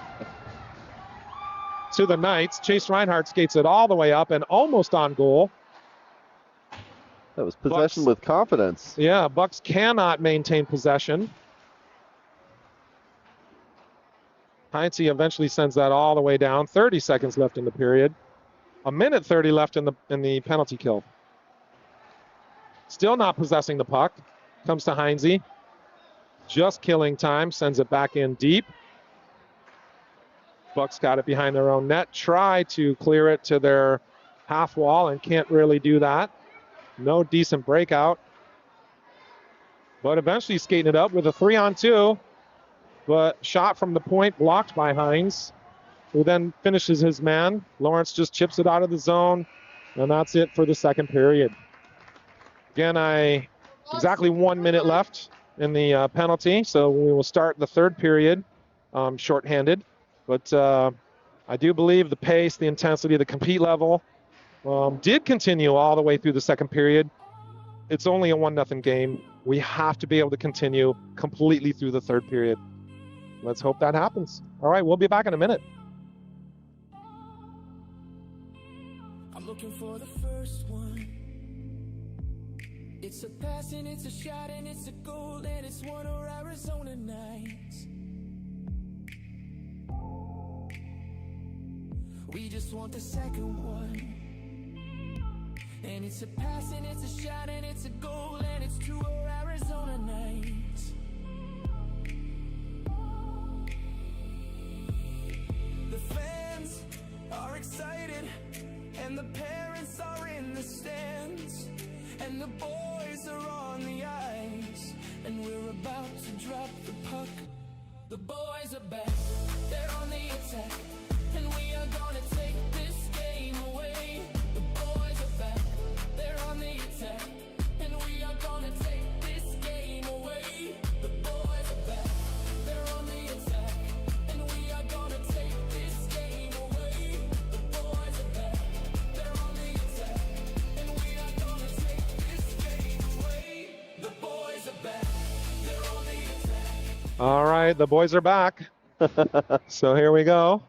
to the Knights. Chase Reinhardt skates it all the way up and almost on goal.
That was possession
Bucs,
with confidence.
Yeah, Bucs cannot maintain possession. Heinze eventually sends that all the way down. 30 seconds left in the period. 1:30 left in the penalty kill. Still not possessing the puck. Comes to Heinze. Just killing time. Sends it back in deep. Bucs got it behind their own net. Try to clear it to their half wall and can't really do that. No decent breakout. But eventually skating it up with a 3-on-2. But shot from the point blocked by Heinze, who then finishes his man. Lawrence just chips it out of the zone, and that's it for the second period. Again, exactly 1 minute left in the penalty, so we will start the third period shorthanded. But I do believe the pace, the intensity, the compete level did continue all the way through the second period. It's only a 1-0 game. We have to be able to continue completely through the third period. Let's hope that happens. All right, we'll be back in a minute.
I'm looking for the first one. It's a pass and it's a shot and it's a goal and it's one of Arizona nights. We just want the second one. And it's a pass and it's a shot and it's a goal and it's 2 Arizona nights. The fans are excited and the parents are in the stands and the boys are on the ice and we're about to drop the puck. The boys are back, they're on the attack and we are gonna take this game away. The boys are back, they're on the attack and we are gonna take this game away. The boys are back, they're on the attack and we are gonna take this game away. The boys are back, they're on the attack and we are gonna take this game away. The
All right, the boys are back. So here we go.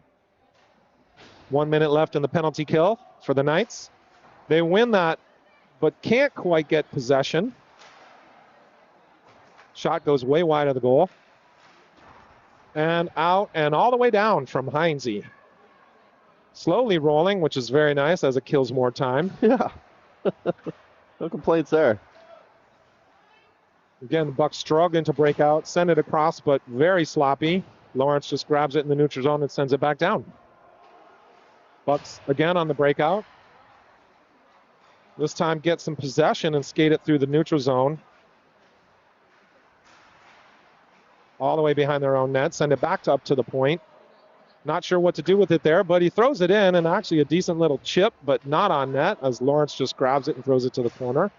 1 minute left in the penalty kill for the Knights. They win that, but can't quite get possession. Shot goes way wide of the goal. And out and all the way down from Heinze. Slowly rolling, which is very nice as it kills more time.
Yeah. No complaints there.
Again, the Bucs struggling to break out, send it across, but very sloppy. Lawrence just grabs it in the neutral zone and sends it back down. Bucs again on the breakout. This time get some possession and skate it through the neutral zone. All the way behind their own net, send it back up to the point. Not sure what to do with it there, but he throws it in, and actually a decent little chip, but not on net, as Lawrence just grabs it and throws it to the corner.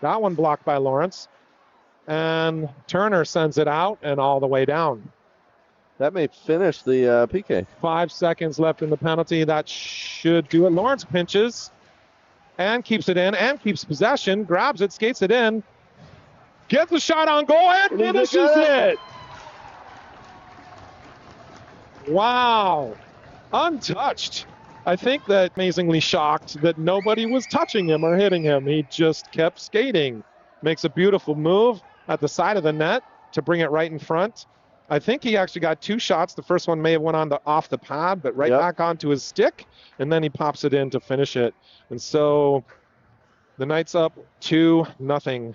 That one blocked by Lawrence. And Turner sends it out and all the way down.
That may finish the PK.
5 seconds left in the penalty. That should do it. Lawrence pinches and keeps it in and keeps possession, grabs it, skates it in, gets the shot on goal and finishes it. Wow. Untouched. I think that amazingly shocked that nobody was touching him or hitting him. He just kept skating. Makes a beautiful move at the side of the net to bring it right in front. I think he actually got 2 shots. The first one may have went on off the pad, but right back onto his stick, and then he pops it in to finish it. And so the Knights up 2-0.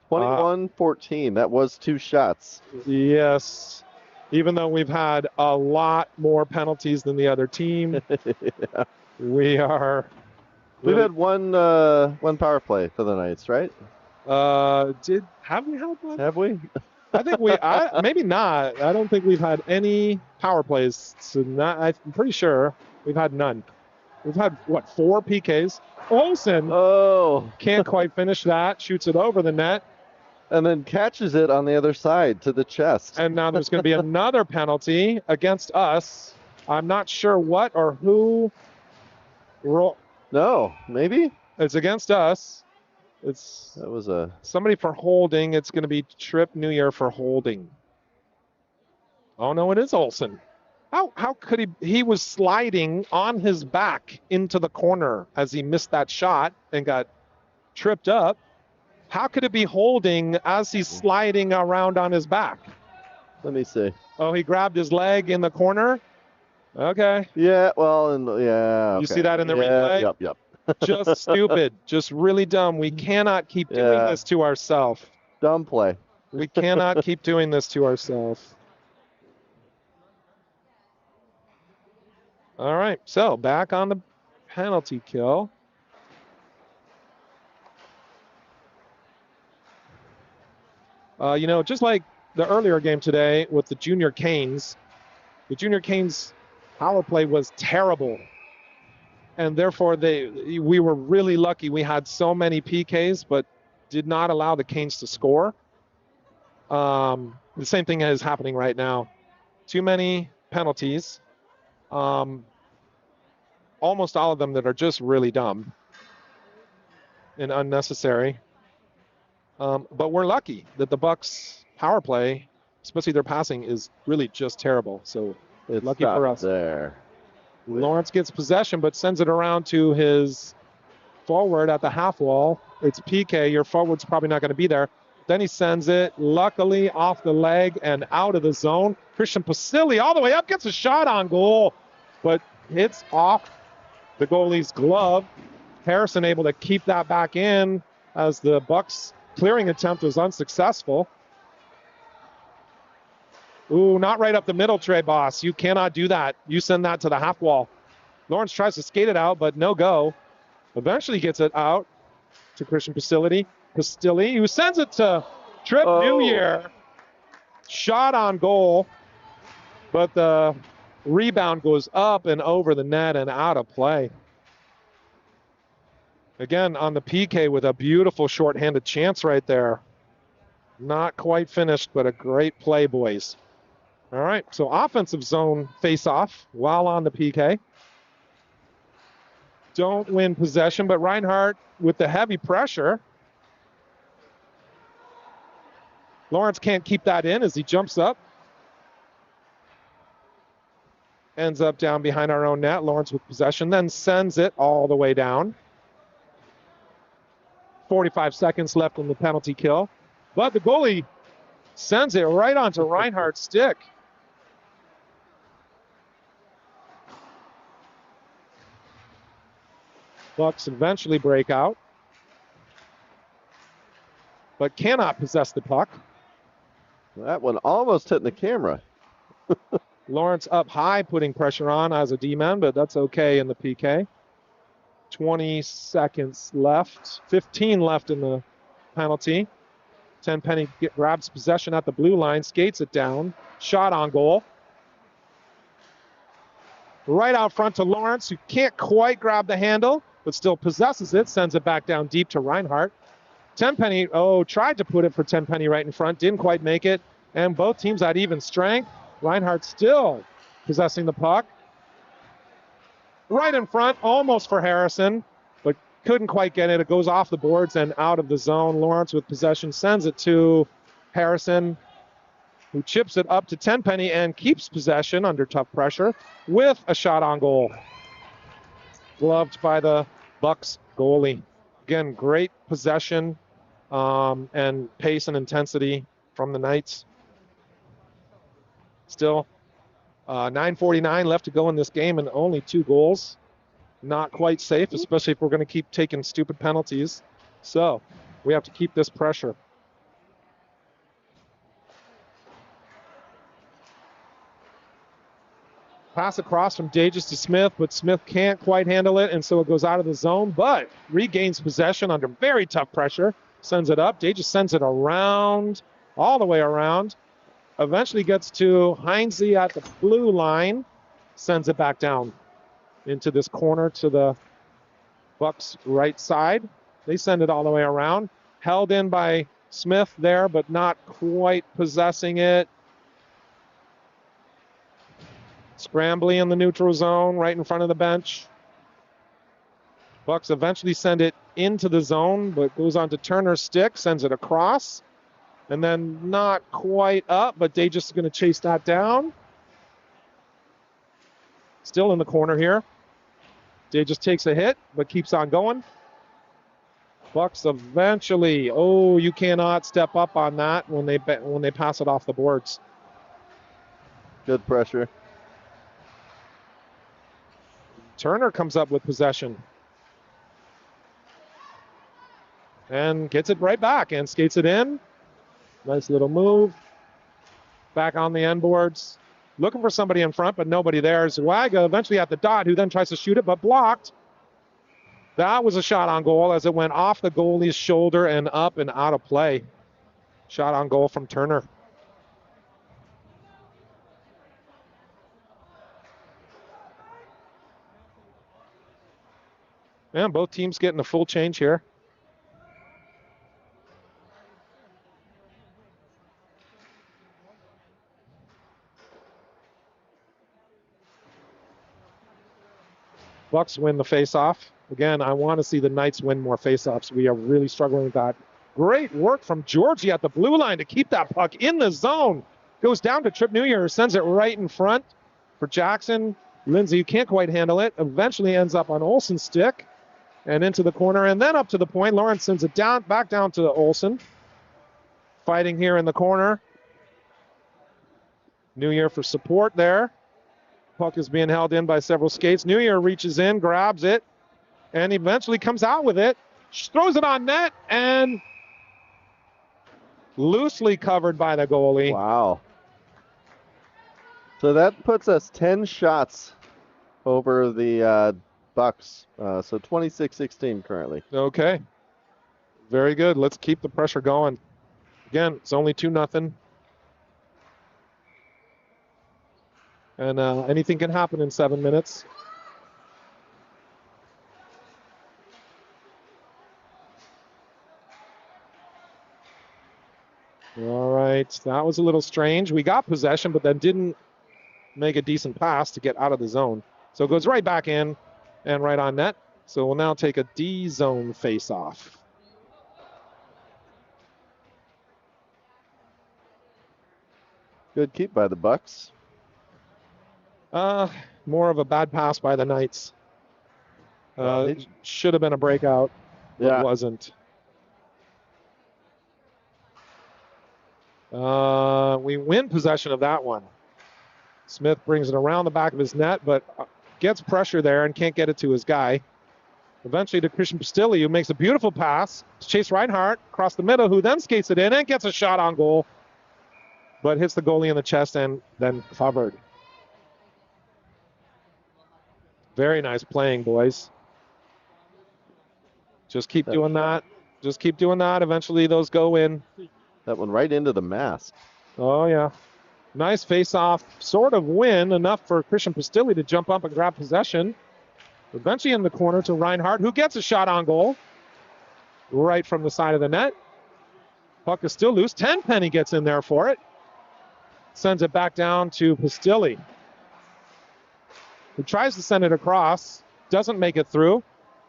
21-14. That was 2 shots.
Yes. Even though we've had a lot more penalties than the other team,
Yeah.
we are.
We've had one power play for the Knights, right?
Have we had one?
Have we?
I think maybe not. I don't think we've had any power plays. So I'm pretty sure we've had none. We've had 4 PKs. Olsen can't quite finish that. Shoots it over the net.
And then catches it on the other side to the chest.
And now there's going to be another penalty against us. I'm not sure what or who.
No, maybe?
It's against us.
That was
somebody for holding. It's going to be Trip New Year for holding. Oh, no, it is Olsen. How could he was sliding on his back into the corner as he missed that shot and got tripped up. How could it be holding as he's sliding around on his back?
Let me see.
Oh, he grabbed his leg in the corner? Okay.
Yeah, well, okay.
You see that in the replay?
Yep.
Just stupid. Just really dumb. We cannot keep doing this to ourselves.
Dumb play.
We cannot keep doing this to ourselves. All right, so back on the penalty kill. Just like the earlier game today with the Junior Canes power play was terrible. And therefore, we were really lucky. We had so many PKs, but did not allow the Canes to score. The same thing is happening right now. Too many penalties. Almost all of them that are just really dumb and unnecessary. But we're lucky that the Bucs power play, especially their passing, is really just terrible. So
it's
lucky for us.
There.
Lawrence gets possession, but sends it around to his forward at the half wall. It's PK. Your forward's probably not going to be there. Then he sends it, luckily, off the leg and out of the zone. Christian Pasili all the way up, gets a shot on goal, but hits off the goalie's glove. Harrison able to keep that back in as the Bucs clearing attempt was unsuccessful. Ooh, not right up the middle, Trey Boss. You cannot do that. You send that to the half wall. Lawrence tries to skate it out, but no go. Eventually gets it out to Christian Pasili, who sends it to Trip New Year. Shot on goal, but the rebound goes up and over the net and out of play. Again, on the PK with a beautiful shorthanded chance right there. Not quite finished, but a great play, boys. All right, so offensive zone face-off while on the PK. Don't win possession, but Reinhardt with the heavy pressure. Lawrence can't keep that in as he jumps up. ends up down behind our own net. Lawrence with possession, then sends it all the way down. 45 seconds left in the penalty kill. But the goalie sends it right onto Reinhardt's stick. Bucs eventually break out, but cannot possess the puck.
That one almost hitting the camera.
Lawrence up high, putting pressure on as a D-man, but that's okay in the PK. 20 seconds left, 15 left in the penalty. Tenpenny grabs possession at the blue line, skates it down, shot on goal. Right out front to Lawrence, who can't quite grab the handle, but still possesses it, sends it back down deep to Reinhardt. Tenpenny, tried to put it for Tenpenny right in front, didn't quite make it, and both teams at even strength. Reinhardt still possessing the puck. Right in front, almost for Harrison, but couldn't quite get it. It goes off the boards and out of the zone. Lawrence with possession sends it to Harrison, who chips it up to Tenpenny and keeps possession under tough pressure with a shot on goal. Gloved by the Bucs goalie. Again, great possession and pace and intensity from the Knights. Still 9:49 left to go in this game and only 2 goals. Not quite safe, especially if we're going to keep taking stupid penalties. So we have to keep this pressure. Pass across from Dages to Smith, but Smith can't quite handle it, and so it goes out of the zone, but regains possession under very tough pressure. Sends it up. Dages sends it around, all the way around. Eventually gets to Heinze at the blue line. Sends it back down into this corner to the Bucs right side. They send it all the way around. Held in by Smith there, but not quite possessing it. Scrambly in the neutral zone, right in front of the bench. Bucs eventually send it into the zone, but goes on to Turner's stick, sends it across. And then not quite up, but Dages is going to chase that down. Still in the corner here. Dages takes a hit, but keeps on going. Bucs eventually, you cannot step up on that when they pass it off the boards.
Good pressure.
Turner comes up with possession. And gets it right back and skates it in. Nice little move. Back on the end boards. Looking for somebody in front, but nobody there. Zwaga eventually at the dot, who then tries to shoot it, but blocked. That was a shot on goal as it went off the goalie's shoulder and up and out of play. Shot on goal from Turner. And both teams getting a full change here. Bucs win the face-off. Again, I want to see the Knights win more face-offs. We are really struggling with that. Great work from Georgie at the blue line to keep that puck in the zone. Goes down to Trip New Year, sends it right in front for Jackson. Lindsay can't quite handle it. Eventually ends up on Olsen's stick and into the corner and then up to the point. Lawrence sends it down, back down to Olsen. Fighting here in the corner. New Year for support there. Puck is being held in by several skates. New Year reaches in, grabs it, and eventually comes out with it. Throws it on net, and loosely covered by the goalie.
Wow. So that puts us 10 shots over the Bucs. So 26-16 currently.
Okay. Very good. Let's keep the pressure going. Again, it's only 2-0. And anything can happen in 7 minutes. All right, that was a little strange. We got possession, but then didn't make a decent pass to get out of the zone. So it goes right back in and right on net. So we'll now take a D-zone face-off.
Good keep by the Bucs.
More of a bad pass by the Knights. Should have been a breakout, but
Yeah.
wasn't. We win possession of that one. Smith brings it around the back of his net, but gets pressure there and can't get it to his guy. Eventually to Christian Pastilli, who makes a beautiful pass to Chase Reinhardt across the middle, who then skates it in and gets a shot on goal, but hits the goalie in the chest and then covered. Very nice playing, boys. Just keep doing that. Just keep doing that. Eventually those go in.
That one right into the mask.
Oh, yeah. Nice face-off sort of win, enough for Christian Pastilli to jump up and grab possession. Eventually in the corner to Reinhardt, who gets a shot on goal. Right from the side of the net. Puck is still loose. Tenpenny gets in there for it. Sends it back down to Pastilli, who tries to send it across. Doesn't make it through.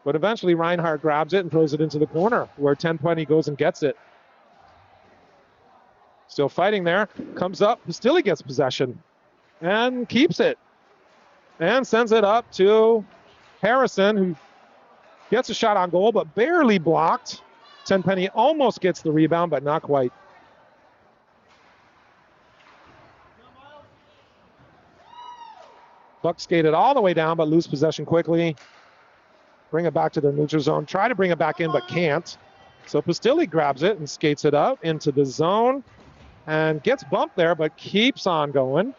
But eventually Reinhardt grabs it and throws it into the corner, where Tenpenny goes and gets it. Still fighting there. Comes up. Pastilli gets possession and keeps it. And sends it up to Harrison, who gets a shot on goal, but barely blocked. Tenpenny almost gets the rebound, but not quite. Bucs skated all the way down, but lose possession quickly. Bring it back to their neutral zone. Try to bring it back in, but can't. So Pastilli grabs it and skates it up into the zone and gets bumped there, but keeps on going.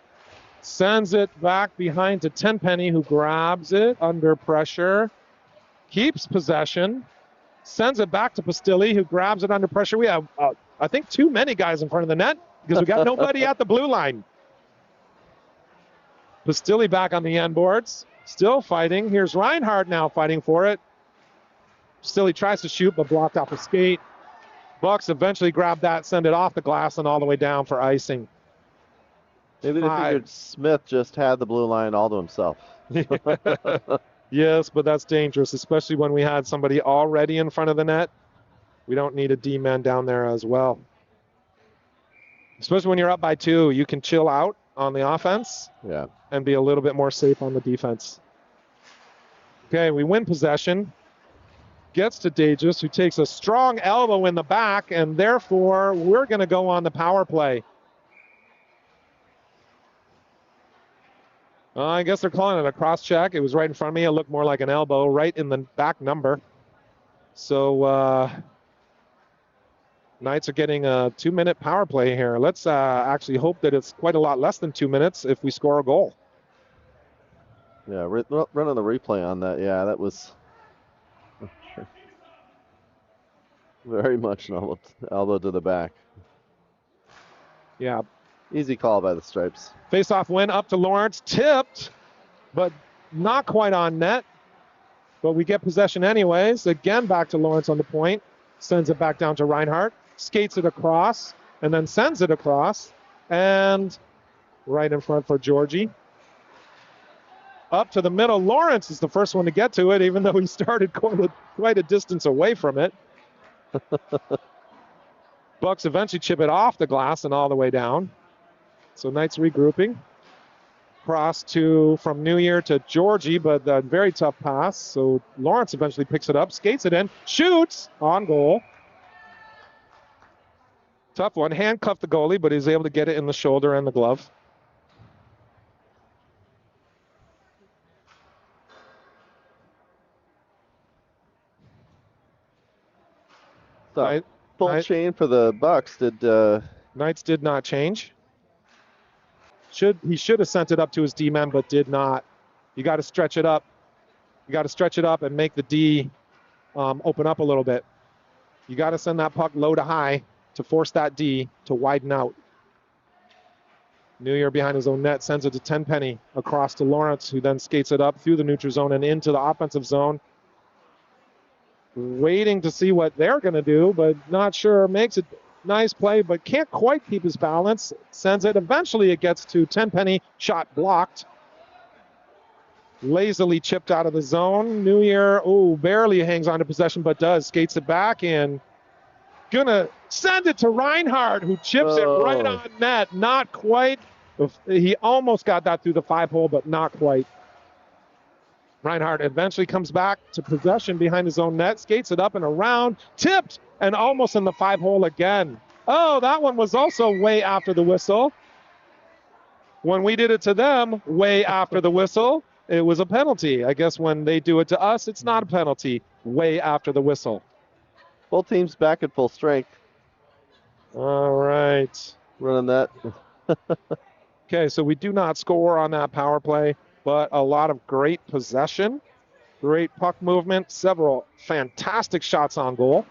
Sends it back behind to Tenpenny, who grabs it under pressure. Keeps possession. Sends it back to Pastilli, who grabs it under pressure. We have, I think, too many guys in front of the net because we got nobody at the blue line. Pastilli back on the end boards. Still fighting. Here's Reinhardt now fighting for it. Pastilli tries to shoot, but blocked off a skate. Bucs eventually grab that, send it off the glass and all the way down for icing.
Maybe they figured Smith just had the blue line all to himself.
Yes, but that's dangerous, especially when we had somebody already in front of the net. We don't need a D-man down there as well. Especially when you're up by 2, you can chill out on the offense.
Yeah.
And be a little bit more safe on the defense. Okay, we win possession. Gets to Dages, who takes a strong elbow in the back, and therefore we're going to go on the power play. I guess they're calling it a cross check. It was right in front of me. It looked more like an elbow right in the back number. So Knights are getting a 2-minute power play here. Let's actually hope that it's quite a lot less than 2 minutes if we score a goal.
Yeah, running the replay on that. Yeah, that was very much an elbow to the back.
Yeah.
Easy call by the Stripes.
Face-off win up to Lawrence. Tipped, but not quite on net. But we get possession anyways. Again, back to Lawrence on the point. Sends it back down to Reinhardt. Skates it across, and then sends it across. And right in front for Georgie. Up to the middle. Lawrence is the first one to get to it, even though he started quite a distance away from it. Bucs eventually chip it off the glass and all the way down. So Knights regrouping. Cross from New Year to Georgie, but a very tough pass. So Lawrence eventually picks it up, skates it in, shoots on goal. Tough one. Handcuffed the goalie, but he's able to get it in the shoulder and the glove.
Full chain for the Bucs. Did
Knights did not change. He should have sent it up to his D-man, but did not. You got to stretch it up. You got to stretch it up and make the D open up a little bit. You got to send that puck low to high to force that D to widen out. New Year behind his own net sends it to Tenpenny across to Lawrence, who then skates it up through the neutral zone and into the offensive zone. Waiting to see what they're going to do, but not sure. Makes it nice play, but can't quite keep his balance. Sends it. Eventually it gets to Tenpenny. Shot blocked. Lazily chipped out of the zone. New Year, barely hangs on to possession, but does. Skates it back in. Gonna send it to Reinhardt, who chips it right on net. Not quite He almost got that through the 5-hole, but not quite. Reinhardt eventually comes back to possession behind his own net, skates it up and around, tipped, and almost in the 5-hole again. Oh, that one was also way after the whistle. When we did it to them, way after the whistle, it was a penalty. I guess when they do it to us, it's not a penalty, way after the whistle.
Both teams back at full strength.
All right.
Running that.
Okay, so we do not score on that power play, but a lot of great possession, great puck movement, several fantastic shots on goal.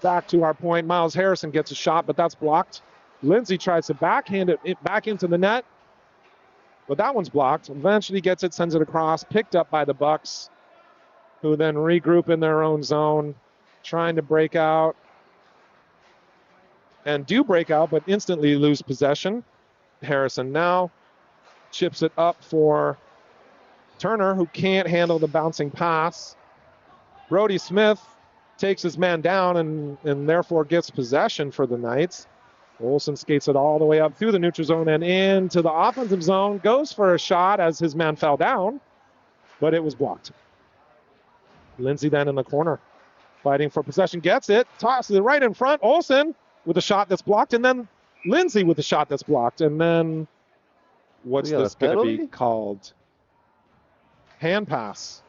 Back to our point, Miles Harrison gets a shot, but that's blocked. Lindsay tries to backhand it back into the net, but that one's blocked. Eventually gets it, sends it across, picked up by the Bucs, who then regroup in their own zone, trying to break out. And do break out, but instantly lose possession. Harrison now chips it up for Turner, who can't handle the bouncing pass. Brody Smith takes his man down and therefore gets possession for the Knights. Olsen skates it all the way up through the neutral zone and into the offensive zone. Goes for a shot as his man fell down, but it was blocked. Lindsay then in the corner, fighting for possession, gets it, tosses it right in front. Olsen with a shot that's blocked, and then Lindsay with a shot that's blocked. And then what's this going to be called? Hand pass.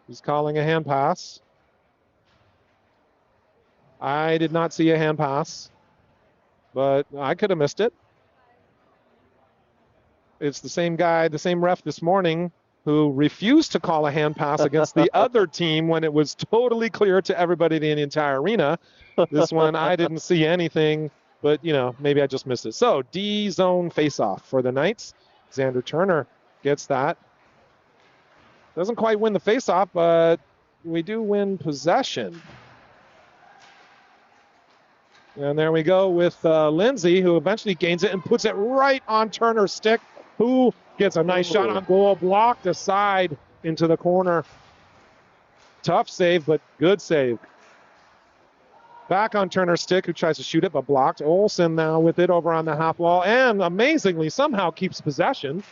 He's calling a hand pass. I did not see a hand pass, but I could have missed it. It's the same guy, the same ref this morning who refused to call a hand pass against the other team when it was totally clear to everybody in the entire arena. This one, I didn't see anything, but, maybe I just missed it. So, D-zone face-off for the Knights. Xander Turner gets that. Doesn't quite win the face-off, but we do win possession. And there we go with Lindsay, who eventually gains it and puts it right on Turner's stick, who gets a nice shot on goal, blocked aside into the corner. Tough save, but good save. Back on Turner's stick, who tries to shoot it, but blocked. Olsen now with it over on the half wall, and amazingly somehow keeps possession.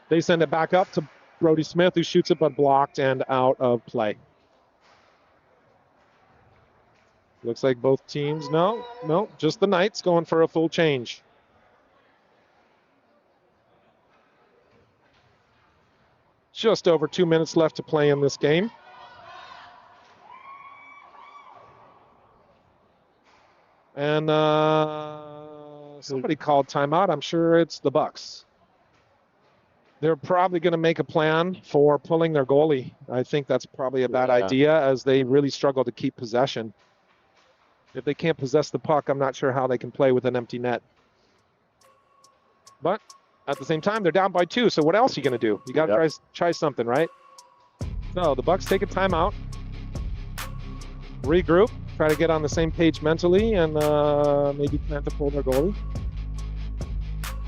They send it back up to Brody Smith, who shoots it, but blocked and out of play. Looks like both teams, no, just the Knights going for a full change. Just over 2 minutes left to play in this game. And somebody called timeout. I'm sure it's the Bucs. They're probably going to make a plan for pulling their goalie. I think that's probably a bad idea, as they really struggle to keep possession. If they can't possess the puck, I'm not sure how they can play with an empty net. But at the same time, they're down by 2, so what else are you going to do? You got to try something, right? So the Bucs take a timeout, regroup, try to get on the same page mentally, and maybe plan to pull their goalie.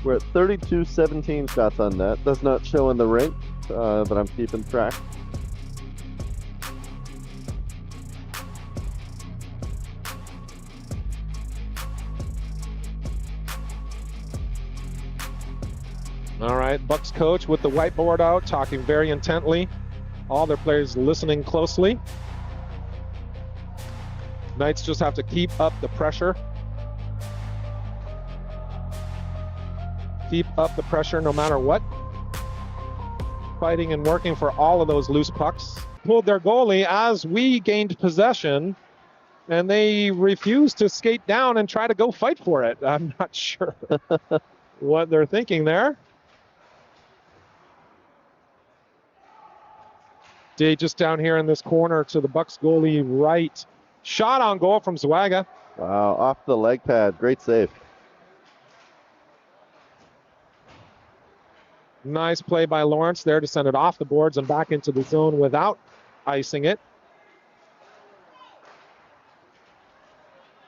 We're at 32-17 shots on net. Does not show in the rink, but I'm keeping track.
All right, Bucs coach with the whiteboard out, talking very intently. All their players listening closely. Knights just have to keep up the pressure. Keep up the pressure no matter what. Fighting and working for all of those loose pucks. Pulled their goalie as we gained possession, and they refused to skate down and try to go fight for it. I'm not sure what they're thinking there. Day just down here in this corner to the Bucs goalie right. Shot on goal from Zwaga.
Wow, off the leg pad. Great save.
Nice play by Lawrence there to send it off the boards and back into the zone without icing it.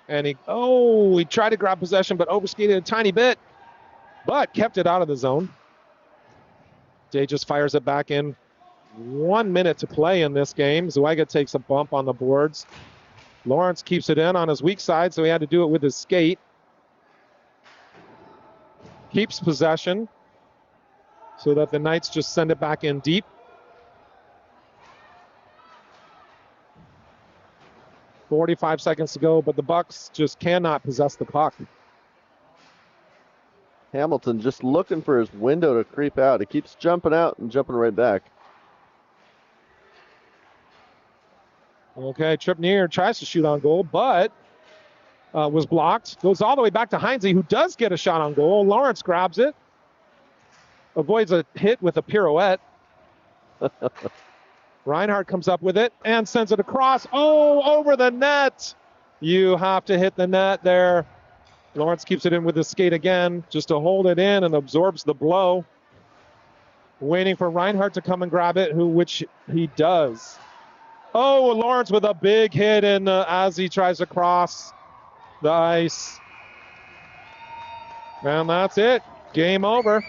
And he tried to grab possession, but overskated a tiny bit, but kept it out of the zone. Day just fires it back in 1 minute to play in this game. Zuiga takes a bump on the boards. Lawrence keeps it in on his weak side, so he had to do it with his skate. Keeps possession so that the Knights just send it back in deep. 45 seconds to go, but the Bucs just cannot possess the puck.
Hamilton just looking for his window to creep out. He keeps jumping out and jumping right back.
Okay, Tripnier tries to shoot on goal, but was blocked. Goes all the way back to Heinze, who does get a shot on goal. Lawrence grabs it. Avoids a hit with a pirouette. Reinhardt comes up with it and sends it across. Oh, over the net. You have to hit the net there. Lawrence keeps it in with his skate again, just to hold it in and absorbs the blow. Waiting for Reinhardt to come and grab it, which he does. Oh, Lawrence with a big hit as he tries to cross the ice. And that's it. Game over.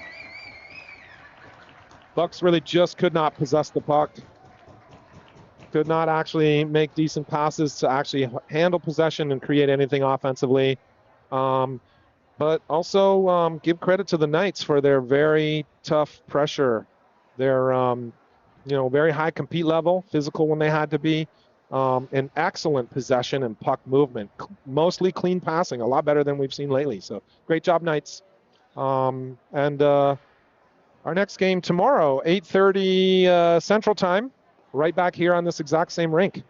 Bucs really just could not possess the puck. Could not actually make decent passes to actually handle possession and create anything offensively. But also give credit to the Knights for their very tough pressure. Their very high compete level, physical when they had to be, and excellent possession and puck movement. Mostly clean passing, a lot better than we've seen lately. So great job, Knights. Our next game tomorrow, 8:30 Central Time, right back here on this exact same rink.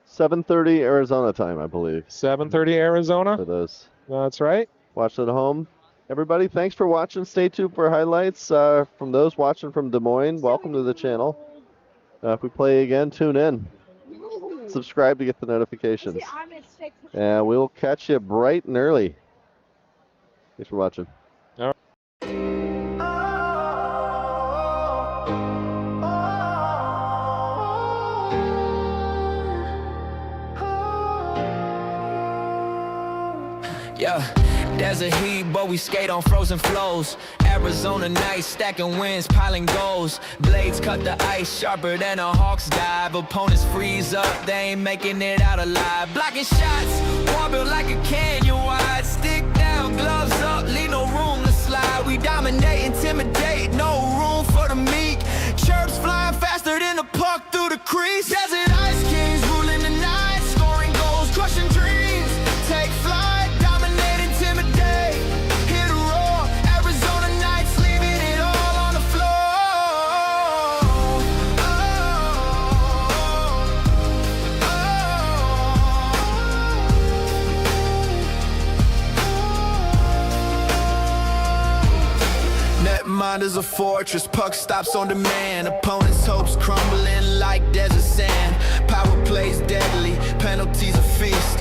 7:30 Arizona time, I believe.
7:30 Arizona.
For those.
That's right.
Watch at home. Everybody, thanks for watching. Stay tuned for highlights from those watching from Des Moines. Welcome to the channel. If we play again, tune in. Subscribe to get the notifications. And we'll catch you bright and early. Thanks for watching.
Yeah, there's a heat, but we skate on frozen flows. Arizona nights, stacking wins, piling goals. Blades cut the ice sharper than a hawk's dive. Opponents freeze up, they ain't making it out alive. Blocking shots, wall built like a canyon wide. Stick down, gloves up, leave no room to slide. We dominate, intimidate, no room for the meek. Chirps flying faster than a puck through the crease. Desert Ice Kings ruling the night, scoring goals, crushing dreams. Take flight. Mind is a fortress, puck stops on demand. Opponents' hopes crumbling like desert sand. Power plays deadly, penalties a feast.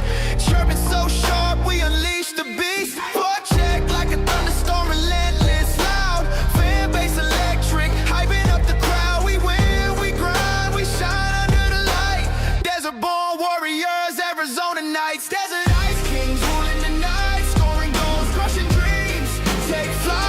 Chirping so sharp, we unleash the beast. Forecheck like a thunderstorm, relentless, loud. Fan base electric, hyping up the crowd. We win, we grind, we shine under the light. Desert-born warriors, Arizona Knights. Desert Ice Kings ruling the night, scoring goals, crushing dreams. Take flight.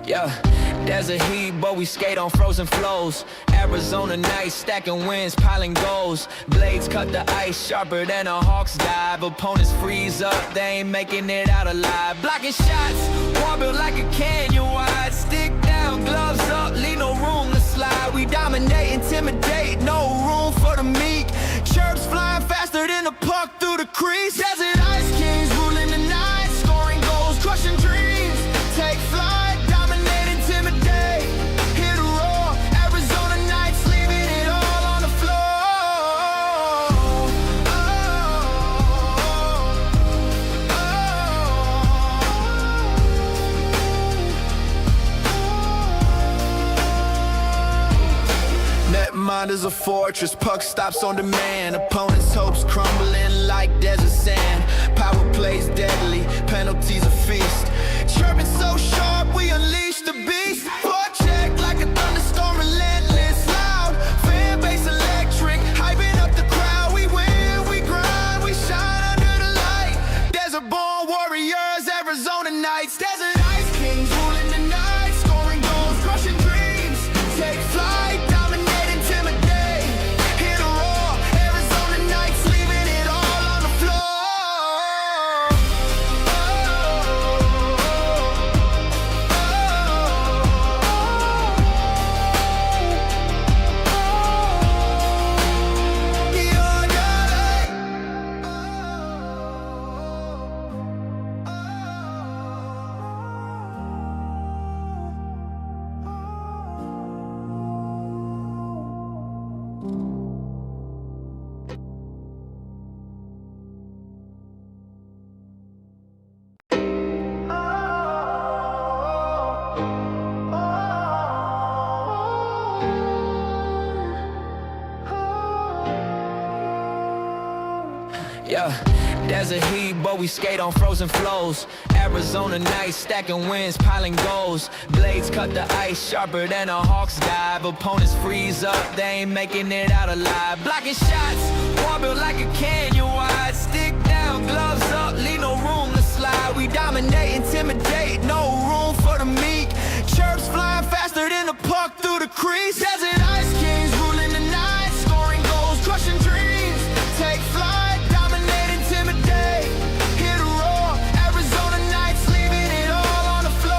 Yeah, there's a heat, but we skate on frozen flows. Arizona nights, stacking wins, piling goals. Blades cut the ice sharper than a hawk's dive. Opponents freeze up, they ain't making it out alive. Blocking shots, wall built like a canyon wide. Stick down, gloves up, leave no room to slide. We dominate, intimidate, no room for the meek. Chirps flying faster than a puck through the crease. Desert Ice Kings ruling the night, scoring goals, crushing dreams. Take flight.
is a fortress, puck stops on demand. Opponents' hopes crumbling like desert sand. Power plays deadly, penalties a feast. Chirping so sharp, we unleash the beast. Forecheck like a thunderstorm, relentless, loud. Fan base electric, hyping up the crowd. We win, we grind, we shine under the light. Desert-born warriors, Arizona Knights. Desert Ice Kings ruling the night, scoring goals, crushing dreams. Take flight, dominate, intimidate. Hit a roar, Arizona Knights, leaving it all on the floor. Yeah, desert heat, but we skate on frozen flows. Arizona nights, stacking wins, piling goals. Blades cut the ice sharper than a hawk's dive. Opponents freeze up, they ain't making it out alive. Blocking shots, wall built like a canyon wide. Stick down, gloves up, leave no room to slide. We dominate, intimidate, no room for the meek. Chirps flying faster than a puck through the crease. Desert Ice Kings ruling the night, scoring goals, crushing dreams. Take flight, dominate, intimidate. Hit a roar, Arizona Knights, leaving it all on the floor.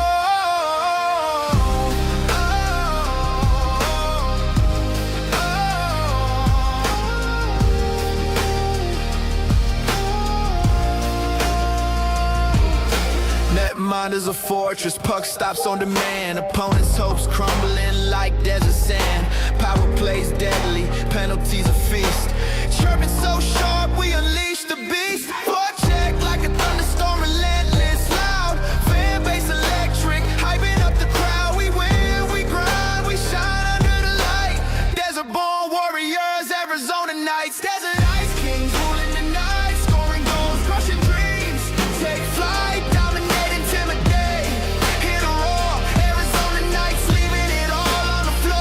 Netmind is a fortress, puck stops on demand. Opponents' hopes crumbling like desert sand. Power plays deadly, penalties a feast. Chirping so sharp, we unleash the beast. Forecheck like a thunderstorm, relentless, loud. Fan base electric, hyping up the crowd. We win, we grind, we shine under the light. Desert-born warriors, Arizona Knights. Desert Ice Kings ruling the night, scoring goals, crushing dreams. Take flight, dominate, intimidate. Hit a roar, Arizona Knights, leaving it all on the floor.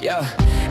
Yeah,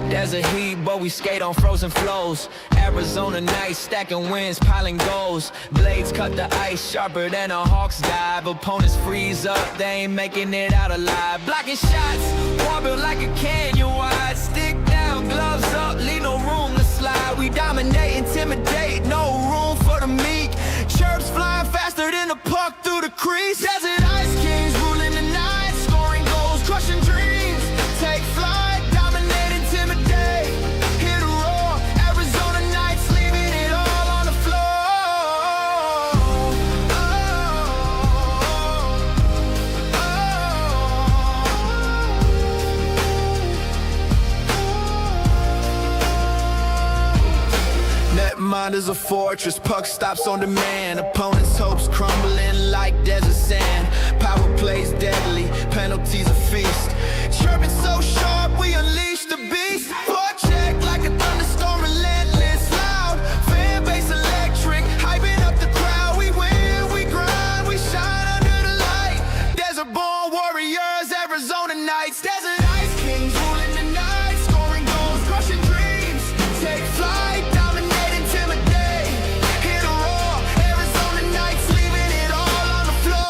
desert heat, but we skate on frozen flows. Arizona nights, stacking wins, piling goals. Blades cut the ice sharper than a hawk's dive. Opponents freeze up, they ain't making it out alive. Blocking shots, wall built like a canyon wide. Stick down, gloves up, leave no room to slide. We dominate, intimidate, no room for the meek. Chirps flying faster than a puck through the crease. Desert Ice Kings ruling the night, scoring goals, crushing dreams. Take flight, dominate, intimidate. Hit a roar, Arizona Knights, leaving it all on the floor. Netmind is a fortress, puck stops on demand. Opponents' hopes crumbling like desert sand. Power plays deadly, penalties a feast. Chirping so sharp, we unleash the beast. Forecheck like a thunderstorm, relentless, loud. Fan base electric, hyping up the crowd. We win, we grind, we shine under the light. Desert-born warriors, Arizona Knights. Desert Ice Kings ruling the night, scoring goals, crushing dreams. Take flight, dominate, intimidate. Hit a roar, Arizona Knights, leaving it all on the floor.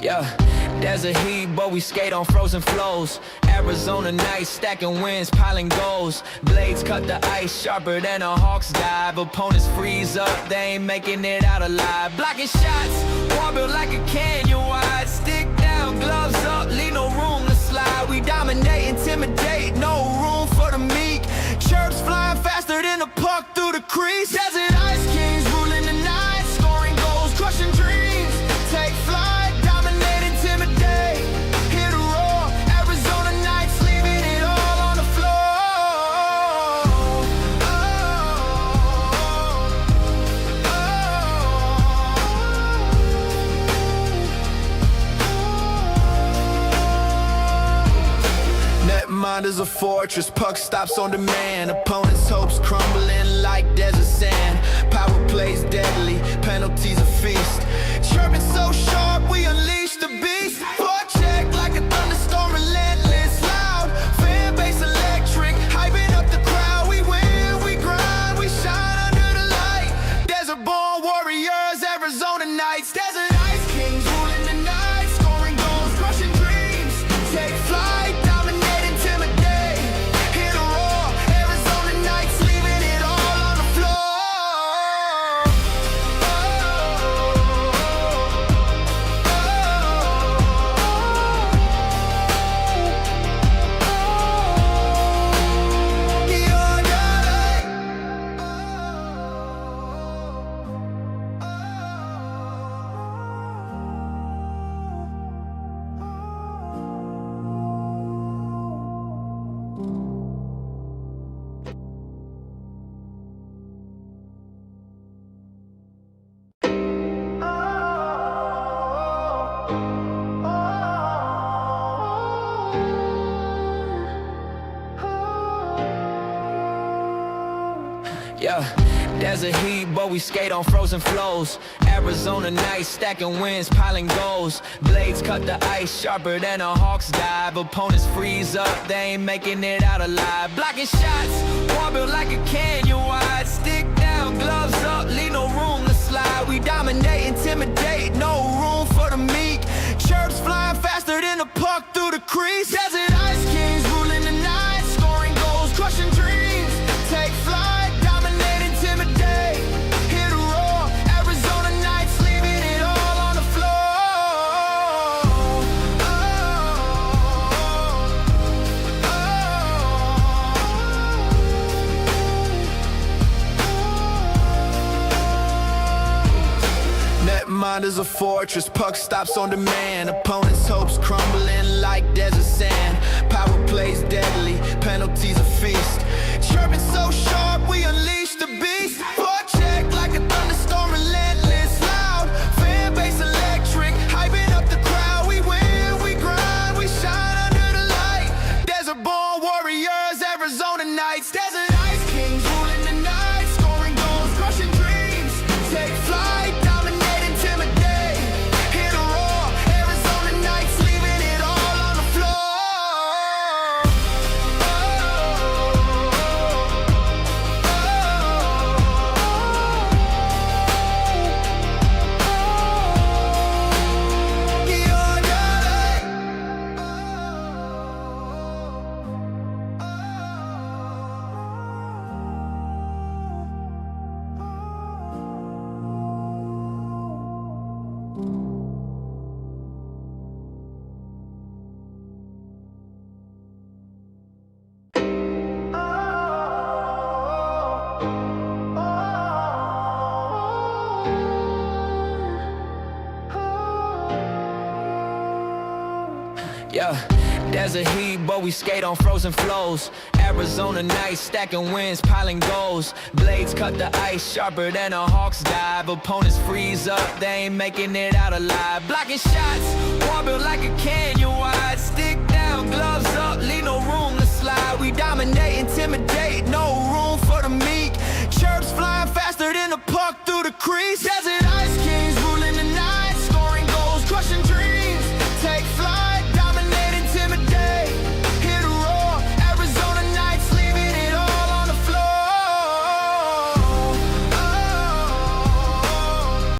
Yeah, desert heat, but we skate on frozen flows. Arizona nights, stacking wins, piling goals. Blades cut the ice sharper than a hawk's dive. Opponents freeze up, they ain't making it out alive. Blocking shots, wall built like a canyon wide. Stick down, gloves up, leave no room to slide. We dominate, intimidate, no room for the meek. Chirps flying faster than a puck through the crease. Desert ice kings ruling the night, scoring goals, crushing dreams. Take flight, dominate, intimidate. Hit a roar, Arizona nights, leaving it all on the floor. Netmind is a fortress, puck stops on demand. Opponents' hopes crumbling like desert sand. Power plays deadly, penalties a feast. Chirping so sharp, we unleash the beast. Forecheck like a thunderstorm, relentless, loud. Fan base electric, hyping up the crowd. We win, we grind, we shine under the light. Desert born warriors, Arizona nights. Desert ice kings ruling the night, scoring goals, crushing dreams. Take flight, dominate, intimidate. Hit a roar, Arizona nights, leaving it all on the floor. Yeah, desert heat, but we skate on frozen flows. Arizona nights, stacking wins, piling goals. Blades cut the ice sharper than a hawk's dive. Opponents freeze up, they ain't making it out alive. Blocking shots, wall built like a canyon wide. Stick down, gloves up, leave no room to slide. We dominate, intimidate, no room for the meek. Chirps flying faster than a puck through the crease. Desert ice kings ruling the night, scoring goals, crushing dreams. Take flight, dominate, intimidate. Hit a roar, Arizona nights, leaving it all on the floor. Netmind is a fortress, puck stops on demand. Opponents' hopes crumbling like desert sand. Power plays deadly, penalties a feast. Chirping so sharp, we unleash the beast. Forecheck like a thunderstorm, relentless, loud. Fan base electric, hyping up the crowd. We win, we grind, we shine under the light. Desert born warriors, Arizona nights. Desert ice kings ruling the night, scoring goals, crushing dreams. Take flight, dominate, intimidate. Hit a roar, Arizona nights, leaving it all on the floor. Yeah, desert heat, but we skate on frozen flows. Arizona nights, stacking wins, piling goals. Blades cut the ice sharper than a hawk's dive. Opponents freeze up, they ain't making it out alive. Blocking shots, wall built like a canyon wide. Stick down, gloves up, leave no room to slide. We dominate, intimidate, no room for the meek. Chirps flying faster than a puck through the crease.